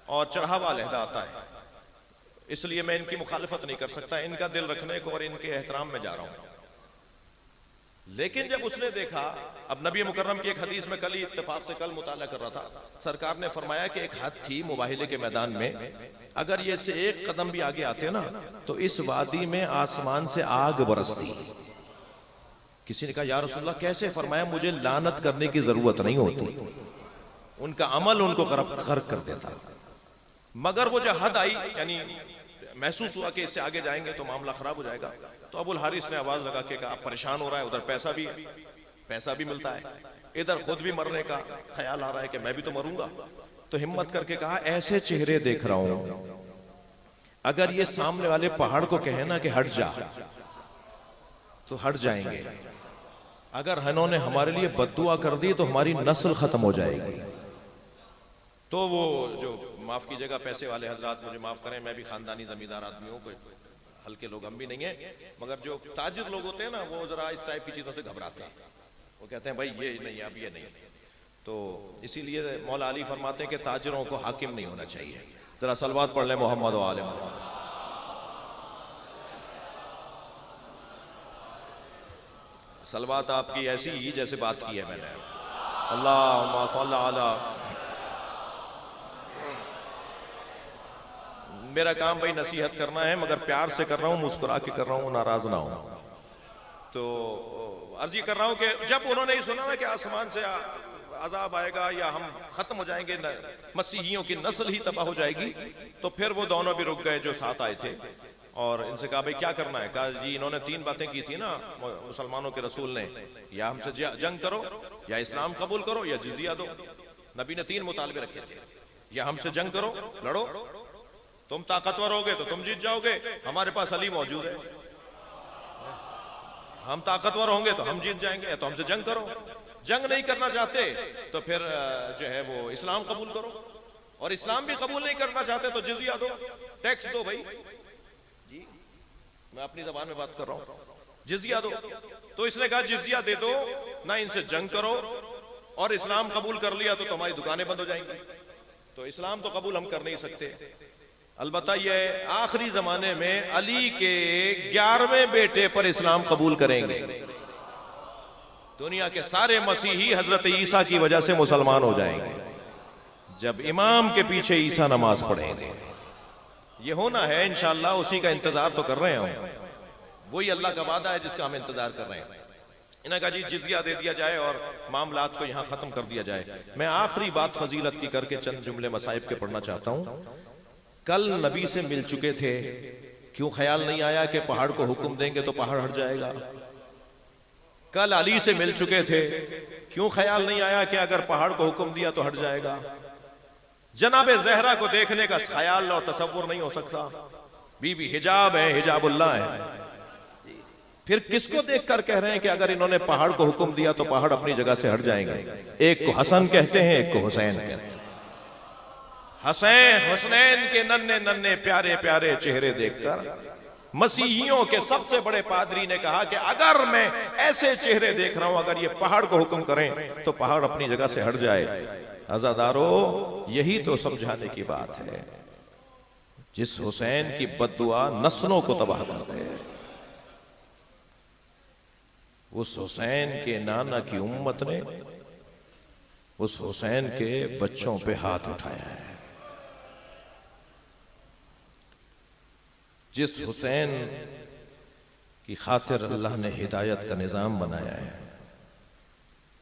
और चढ़ावा अलहदा आता है, इसलिए मैं इनकी मुखालिफत नहीं कर सकता, इनका दिल रखने को और इनके एहतराम में जा रहा हूं। लेकिन जब उसने देखा, अब नबी मुकर्रम की एक हदीस में कल ही इत्तेफाक से कल मुताला कर रहा था, सरकार ने फरमाया कि एक हद थी मुबाहिले के मैदान में, अगर ये से 1 कदम भी आगे आते ना तो इस वादी में आसमान से आग बरसती। किसी ने कहा या रसूलल्लाह कैसे? फरमाया मुझे लानत करने की जरूरत नहीं होती, उनका अमल उनको गर्क कर देता। मगर वो जो हद आई, यानी महसूस हुआ कि इससे आगे जाएंगे तो मामला खराब हो जाएगा, तो अबुल हारिस ने आवाज लगा के कहा परेशान हो रहा है, उधर पैसा भी मिलता है, इधर खुद भी मरने का ख्याल आ रहा है कि मैं भी तो मरूंगा। तो हिम्मत करके कहा ऐसे चेहरे देख रहा हूं, अगर ये सामने वाले पहाड़ को कहे ना कि हट जा तो हट जाएंगे, अगर इन्होंने हमारे लिए बद्दुआ कर दी तो हमारी नस्ल खत्म हो जाएगी। तो वो जो माफ कीजिएगा पैसे वाले हजरात मुझे माफ करें, मैं भी खानदानी जमींदार आदमी हूँ, कोई हल्के लोग हम भी नहीं है, मगर जो ताजिर लोग होते हैं ना वो जरा इस टाइप की चीजों से घबराते हैं, वो कहते हैं भाई ये नहीं अब ये नहीं। तो इसीलिए मौला अली फरमाते हैं कि ताजिरों को हाकिम नहीं होना चाहिए। जरा सलवात पढ़ ले मोहम्मद व आले मोहम्मद। सलवात आपकी ऐसी ही जैसे बात की है मैंने। अल्लाहुम्मा सल्ली अला। मेरा काम भाई नसीहत करना है, मगर प्यार से कर रहा हूँ, मुस्कुरा के कर रहा हूँ, नाराज ना हो। तो अर्जी कर रहा हूँ कि जब उन्होंने ही सुना ना कि आसमान से अजाब आएगा या हम खत्म हो जाएंगे, मसीहियों की नस्ल ही तबाह हो जाएगी, तो फिर वो दोनों भी रुक गए जो साथ आए थे और इनसे कहा भाई क्या करना है? कहा जी इन्होंने 3 बातें की थी ना मुसलमानों के रसूल ने, या हमसे जंग करो, या इस्लाम कबूल करो, या जिजिया दो। नबी ने 3 मुतालबे रखे थे, या हमसे जंग करो, लड़ो, तुम ताकतवर होगे तो तुम जीत जाओगे, हमारे पास अली मौजूद है, हम ताकतवर होंगे तो हम जीत जाएंगे, या तो हमसे जंग करो। जंग नहीं करना चाहते तो फिर जो है वो इस्लाम कबूल करो, और इस्लाम भी कबूल नहीं करना चाहते तो जिजिया दो, टैक्स दो। भाई जी मैं अपनी जबान में बात कर रहा हूं, जिजिया दो। तो इसने कहा जिजिया दे दो, ना इनसे जंग करो, और इस्लाम कबूल कर लिया तो तुम्हारी दुकानें बंद हो जाएंगी। तो इस्लाम तो कबूल हम कर नहीं सकते। अलबत्ता ये आखिरी जमाने में अली के 11वें बेटे पर इस्लाम कबूल करेंगे। दुनिया के सारे मसीही हजरत ईसा की वजह से मुसलमान हो जाएंगे। जब इमाम के पीछे ईसा नमाज पढ़ेंगे। ये होना है इंशाअल्लाह, उसी का इंतजार तो कर रहे हैं हम। वही अल्लाह का वादा है जिसका हम इंतजार कर रहे हैं। इन्हें कहा जी जिजिया दे दिया जाए और मामलात को यहाँ खत्म कर दिया जाए। मैं आखिरी बात फजीलत की करके चंद जुमले मसाइब के पढ़ना चाहता हूँ। कल नबी से मिल चुके थे, क्यों ख्याल नहीं आया कि पहाड़ को हुक्म देंगे तो पहाड़ हट जाएगा? कल अली से मिल चुके थे, क्यों ख्याल नहीं आया कि अगर पहाड़ को हुक्म दिया तो हट जाएगा? जनाबे ज़हरा को देखने का ख्याल और तसव्वुर नहीं हो सकता। बीबी हिजाब है, हिजाबुल्लाह है। फिर किसको देखकर कह रहे हैं कि अगर इन्होंने पहाड़ को हुक्म दिया तो पहाड़ अपनी जगह से हट जाएंगे? एक को हसन कहते हैं, एक को हुसैन कहते हैं। हुसैन के नन्हे नन्हे प्यारे प्यारे चेहरे देखकर मसीहियों के सबसे बड़े पादरी ने कहा कि अगर मैं ऐसे चेहरे देख रहा हूं, अगर ये पहाड़ को हुक्म करें तो पहाड़ अपनी जगह से हट जाए। अज़ादारो, यही तो समझाने की बात है। जिस हुसैन की बद्दुआ नस्लों को तबाह कर दे, उस हुसैन के नाना की उम्मत ने उस हुसैन के बच्चों पे हाथ उठाया है। जिस हुसैन की खातिर अल्लाह ने हिदायत का निजाम बनाया है,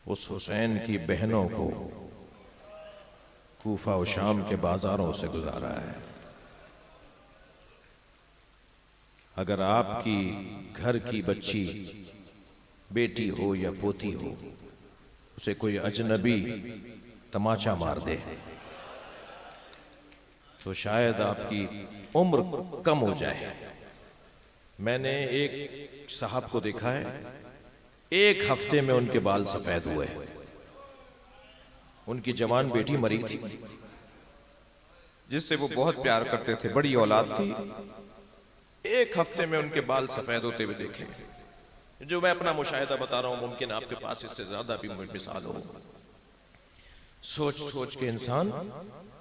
उस हुसैन की बहनों को कूफा और शाम के बाजारों से गुजारा है। अगर आपकी घर की बच्ची, बेटी हो या पोती हो, उसे कोई अजनबी तमाचा मार दे तो शायद आपकी उम्र कम हो जाए। मैंने एक साहब को देखा है, एक हफ्ते में उनके बाल सफेद हुए। उनकी जवान बेटी मरी थी जिससे वो बहुत प्यार करते थे, बड़ी औलाद थी। एक हफ्ते में उनके बाल सफेद होते हुए देखे। जो मैं अपना मुशाहिदा बता रहा हूं, मुमकिन आपके पास इससे ज्यादा भी मिसाल हो। सोच सोच के इंसान,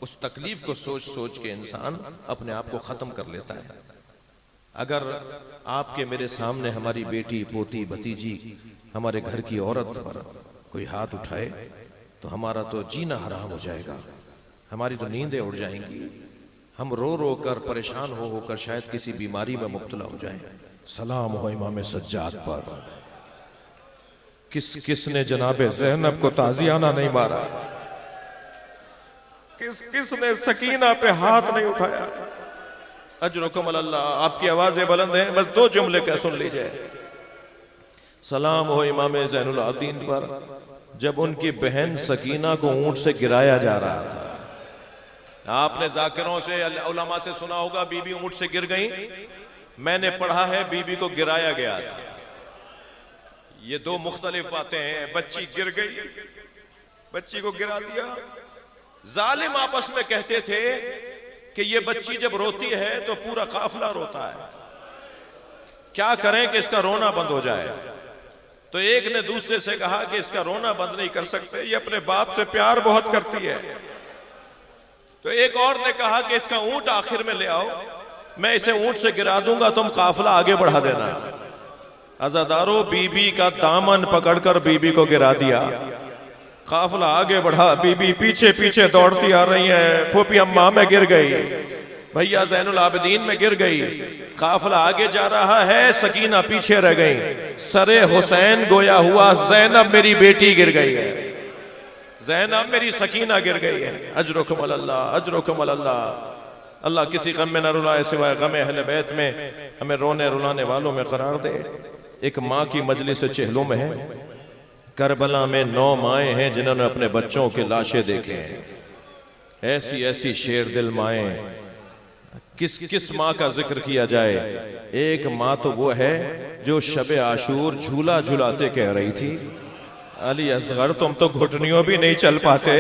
उस तकलीफ को सोच सोच के इंसान अपने आप को खत्म कर लेता है। अगर आपके मेरे सामने हमारी बेटी, पोती, भतीजी, हमारे घर की औरत पर कोई हाथ उठाए तो हमारा तो जीना हराम हो जाएगा, हमारी तो नींदें उड़ जाएंगी। हम रो रो कर, परेशान हो होकर शायद किसी बीमारी में मुब्तला हो जाएं। सलाम हो इमाम सज्जाद पर। किसने जनाबे ज़ैनब को ताजियाना नहीं मारा? किसने सकीना पे हाथ नहीं उठाया? अजरुकुम अल्लाह। आपकी आवाजें बुलंद हैं, बस दो जुमले कह सुन लीजिए। सलाम हो इमाम ज़ैनुल आबिदीन पर, जब उनकी बहन सकीना को ऊंट से गिराया जा रहा था। आपने जाकिरों से, उलमा से सुना होगा बीबी ऊंट से गिर गई। मैंने पढ़ा है बीबी को गिराया गया था। ये दो मुख्तलिफ बातें हैं। बच्ची गिर गई, बच्ची को गिरा दिया। जालिम आपस में कहते थे कि ये बच्ची जब रोती है तो पूरा काफिला रोता है, क्या करें कि इसका रोना बंद हो जाए। तो एक ने दूसरे से कहा कि इसका रोना बंद नहीं कर सकते, ये अपने बाप से प्यार बहुत करती है। तो एक और ने कहा कि इसका ऊंट आखिर में ले आओ, मैं इसे ऊंट से गिरा दूंगा, तुम काफिला आगे बढ़ा देना। अज़ादारों, बीबी का दामन पकड़कर बीबी को गिरा दिया। काफिला आगे बढ़ा, बीबी पीछे पीछे दौड़ती आ रही है। फूफी अम्मा में गिर गई, भैया ज़ैनुल आबिदीन में गिर गई। काफिला आगे जा रहा है, सकीना पीछे रह गई। सरे हुसैन गोया हुआ, ज़ैनब मेरी बेटी गिर गई है, ज़ैनब मेरी सकीना गिर गई है। अजरुकुम अल्लाह, अजरुकुम अल्लाह। अल्लाह किसी गम में न रुलाए सिवाय गम अहले बैत में। हमें रोने रुलाने वालों में करार दे। एक माँ की मजलिस चेहलों में है। करबला में 9 माएँ हैं जिन्होंने अपने बच्चों के लाशें देखे हैं। ऐसी ऐसी शेर दिल माएँ, किस किस माँ का जिक्र किया जाए। एक माँ तो वो है जो शबे आशूर झूला झूलाते कह रही थी, अली असगर तुम तो घुटनियों भी नहीं चल पाते,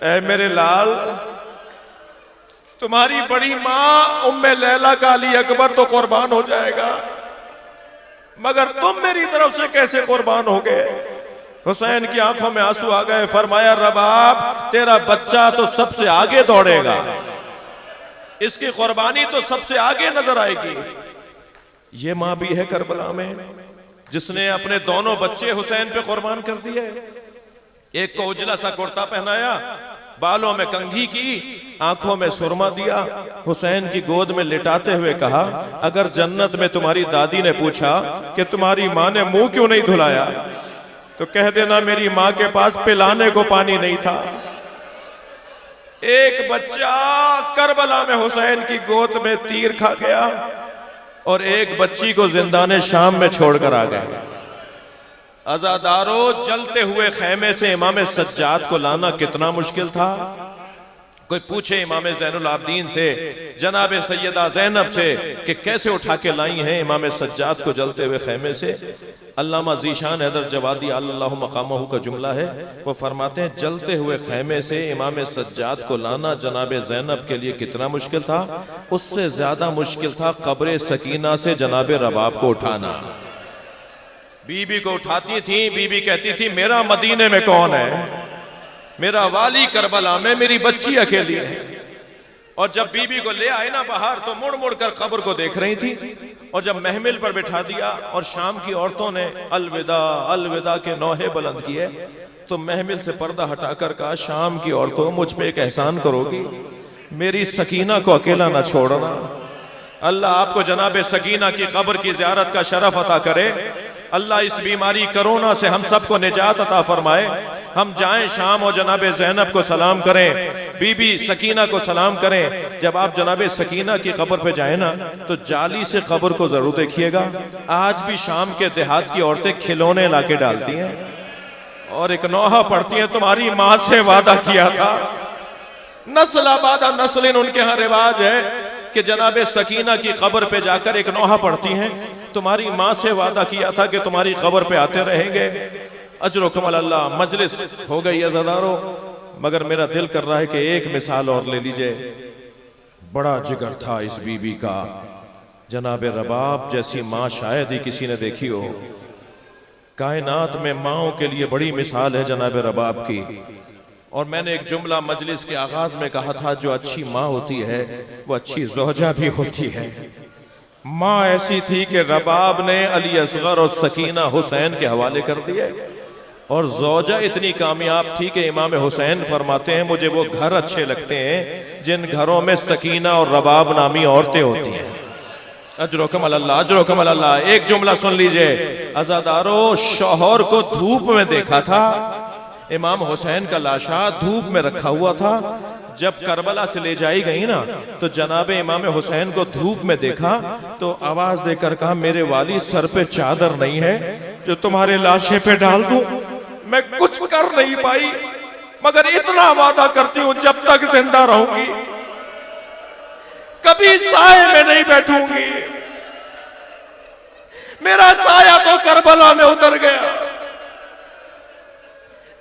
ऐ मेरे लाल तुम्हारी बड़ी माँ उम्मे लैला का अली अकबर तो कुर्बान हो जाएगा, मगर तुम मेरी तरफ से कैसे कुर्बान हो गए। हुसैन की आंखों में आंसू आ गए। फरमाया रबाब, तेरा बच्चा तो सबसे आगे दौड़ेगा, इसकी कुर्बानी तो सबसे आगे नजर आएगी। ये माँ भी है करबला में जिसने अपने दोनों बच्चे हुसैन पे कुर्बान कर दिए। एक को उजला सा कुर्ता पहनाया, बालों में कंघी की, आंखों में सुरमा दिया, हुसैन की गोद में लिटाते हुए कहा, अगर जन्नत में तुम्हारी दादी ने पूछा कि तुम्हारी माँ ने मुंह क्यों नहीं धुलाया, तो कह देना मेरी माँ के पास पिलाने को पानी नहीं था। एक बच्चा करबला में हुसैन की गोद में तीर खा गया और एक बच्ची को जिंदाने शाम में छोड़कर आ गए। अज़ादारों, जलते हुए खेमे से इमाम सज्जाद को लाना कितना मुश्किल था। कोई पूछे इमाम ज़ैनुल आबदीन से, जनाब सैयदा ज़ैनब से कि कैसे उठा के लाई हैं इमाम सज्जाद को जलते हुए खेमे से। अल्लामा ज़ीशान हैदर जवादी अल्लाहु मक़ामहू का जुमला है, वो फरमाते हैं जलते हुए खेमे से इमाम सज्जाद को लाना जनाब ज़ैनब के लिए कितना मुश्किल था, उससे ज्यादा मुश्किल था कब्र सकीना से जनाब रबाब को उठाना। बीबी को उठाती थी, बीबी कहती थी मेरा मदीने में कौन है, मेरा वाली करबला में मेरी बच्ची अकेली है। और जब बीबी को ले आए ना बाहर तो मुड़ मुड़ कर कब्र को देख रही थी। और जब महमिल पर बिठा दिया और शाम की औरतों ने अलविदा अलविदा के नौहे बुलंद किए, तो महमिल से पर्दा हटाकर कहा, शाम की औरतों मुझ पे एक एहसान करोगी, मेरी सकीना को अकेला ना छोड़ना। अल्लाह आपको जनाब सकीना की कब्र की ज़ियारत का शरफ अता करे। अल्लाह इस बीमारी कोरोना से हम सबको निजात अता फरमाए। हम जाएं शाम और जनाब ज़ैनब को सलाम करें, बीबी सकीना को सलाम करें। जब आप जनाब सकीना की कब्र पे जाए ना तो जाली से कब्र को जरूर देखिएगा। आज भी शाम के देहात की औरतें खिलौने लाके डालती हैं और एक नौहा पढ़ती हैं, तुम्हारी माँ से वादा किया था। नस्ल आबादा नस्लिन उनके यहाँ रिवाज है कि जनाब सकीना की कब्र पे जाकर एक नौहा पढ़ती हैं, तुम्हारी माँ से वादा किया था कि तुम्हारी कब्र पे आते रहेंगे। अजर कमल अल्लाह। मजलिस हो गई अज़ादारों, मगर मेरा दिल कर रहा है कि एक मिसाल और ले लीजिए। बड़ा जिगर था इस बीबी का, जनाब रबाब जैसी माँ शायद ही किसी ने देखी हो। कायनात में माओं के लिए बड़ी मिसाल है जनाब रबाब की। और मैंने एक जुमला मजलिस के आगाज में कहा था, जो अच्छी माँ होती है वो अच्छी ज़ौजा भी होती है। माँ ऐसी थी कि रबाब ने अली असगर और सकीना हुसैन के हवाले कर दिए, और ज़ौजा इतनी कामयाब थी कि इमाम हुसैन फरमाते हैं, मुझे वो घर अच्छे लगते हैं जिन घरों में सकीना और रबाब नामी औरतें होती हैं। अजरोकम अल्लाह, अजरोकम अल्लाह। एक जुमला सुन लीजिए अज़ादारों, शौहर को धूप में देखा था, इमाम हुसैन का लाशा धूप में रखा हुआ था। जब करबला से ले जाई गई ना तो जनाब इमाम हुसैन को धूप में देखा तो आवाज देकर कहा, मेरे वाली सर पे चादर नहीं है जो तुम्हारे लाशे पे डाल दूं। मैं कुछ कर नहीं पाई, मगर इतना वादा करती हूं जब तक जिंदा रहूंगी कभी साए में नहीं बैठूंगी। मेरा साया तो करबला में उतर गया,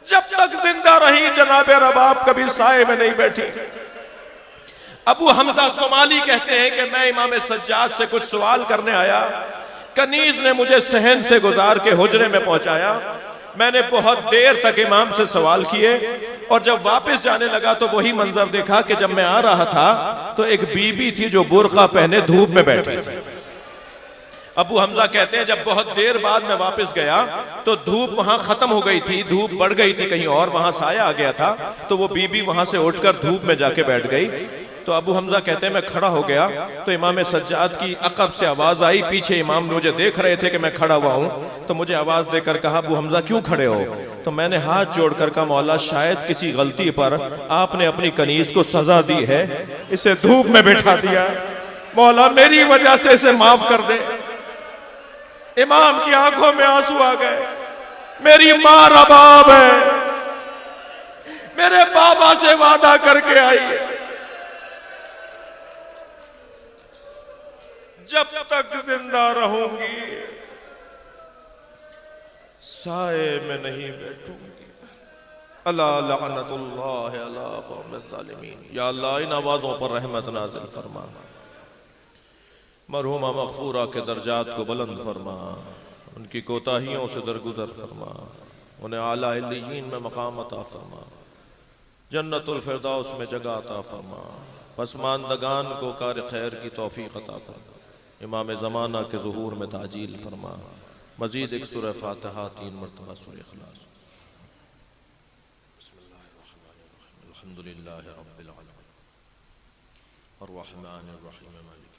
जब तक जिंदा रही जनाब रबाब कभी साए में नहीं बैठी। अबू हमजा सोमाली कहते हैं कि मैं इमाम सज्जाद से कुछ सवाल करने आया, कनीज ने मुझे सहन से गुजार के हुजरे में पहुंचाया। मैंने बहुत देर तक इमाम से सवाल किए और जब वापस जाने लगा तो वही मंजर देखा कि जब मैं आ रहा था तो एक बीबी थी जो बुर्का पहने धूप में बैठी थी। अबू हमजा कहते हैं जब बहुत देर बाद मैं वापस गया तो धूप वहां खत्म हो गई थी, धूप बढ़ गई थी कहीं और, वहां साया आ गया था, तो वो बीबी वहां से उठकर धूप में जाके बैठ गई। तो अबू हमजा कहते हैं मैं खड़ा हो गया तो इमाम सज्जाद की अकब से आवाज आई, पीछे इमाम मुझे देख रहे थे कि मैं खड़ा हुआ हूं, तो मुझे आवाज देकर कहा, अबू हमजा क्यों खड़े हो? तो मैंने हाथ जोड़कर कहा, मौला शायद किसी गलती पर आपने अपनी कनीज को सजा दी है, इसे धूप में बैठा दिया, मौला मेरी वजह से इसे माफ कर दे। इमाम की आंखों में आंसू आ गए। मेरी मां रबाब है, मेरे बाबा से वादा करके आई है, जब तक जिंदा रहूंगी साए में नहीं बैठूंगी। अल्लाह लअनतुल्लाह अला कौमिल ज़ालिमीन। या अल्लाह इन आवाज़ों पर रहमत नाज़िल फरमा, मरहूमा मग़फ़ूरा के दर्जात को बुलंद फरमा, उनकी कोताहियों से दरगुजर फरमा, उन्हें आला इल्लियीन में मकाम अता फरमा, जन्नतुल फ़िरदौस में जगह अता फरमा, पसमानदगान को कार खैर की तौफ़ीक़ अता फरमा, इमाम ज़माना के ज़ुहूर में ताजील फरमा। मज़ीद एक सूरह फ़ातिहा 3 मरतबा सूरह इख़लास। अल्हम्दुलिल्लाहि रब्बिल आलमीन अर्रहमानिर रहीम मालिक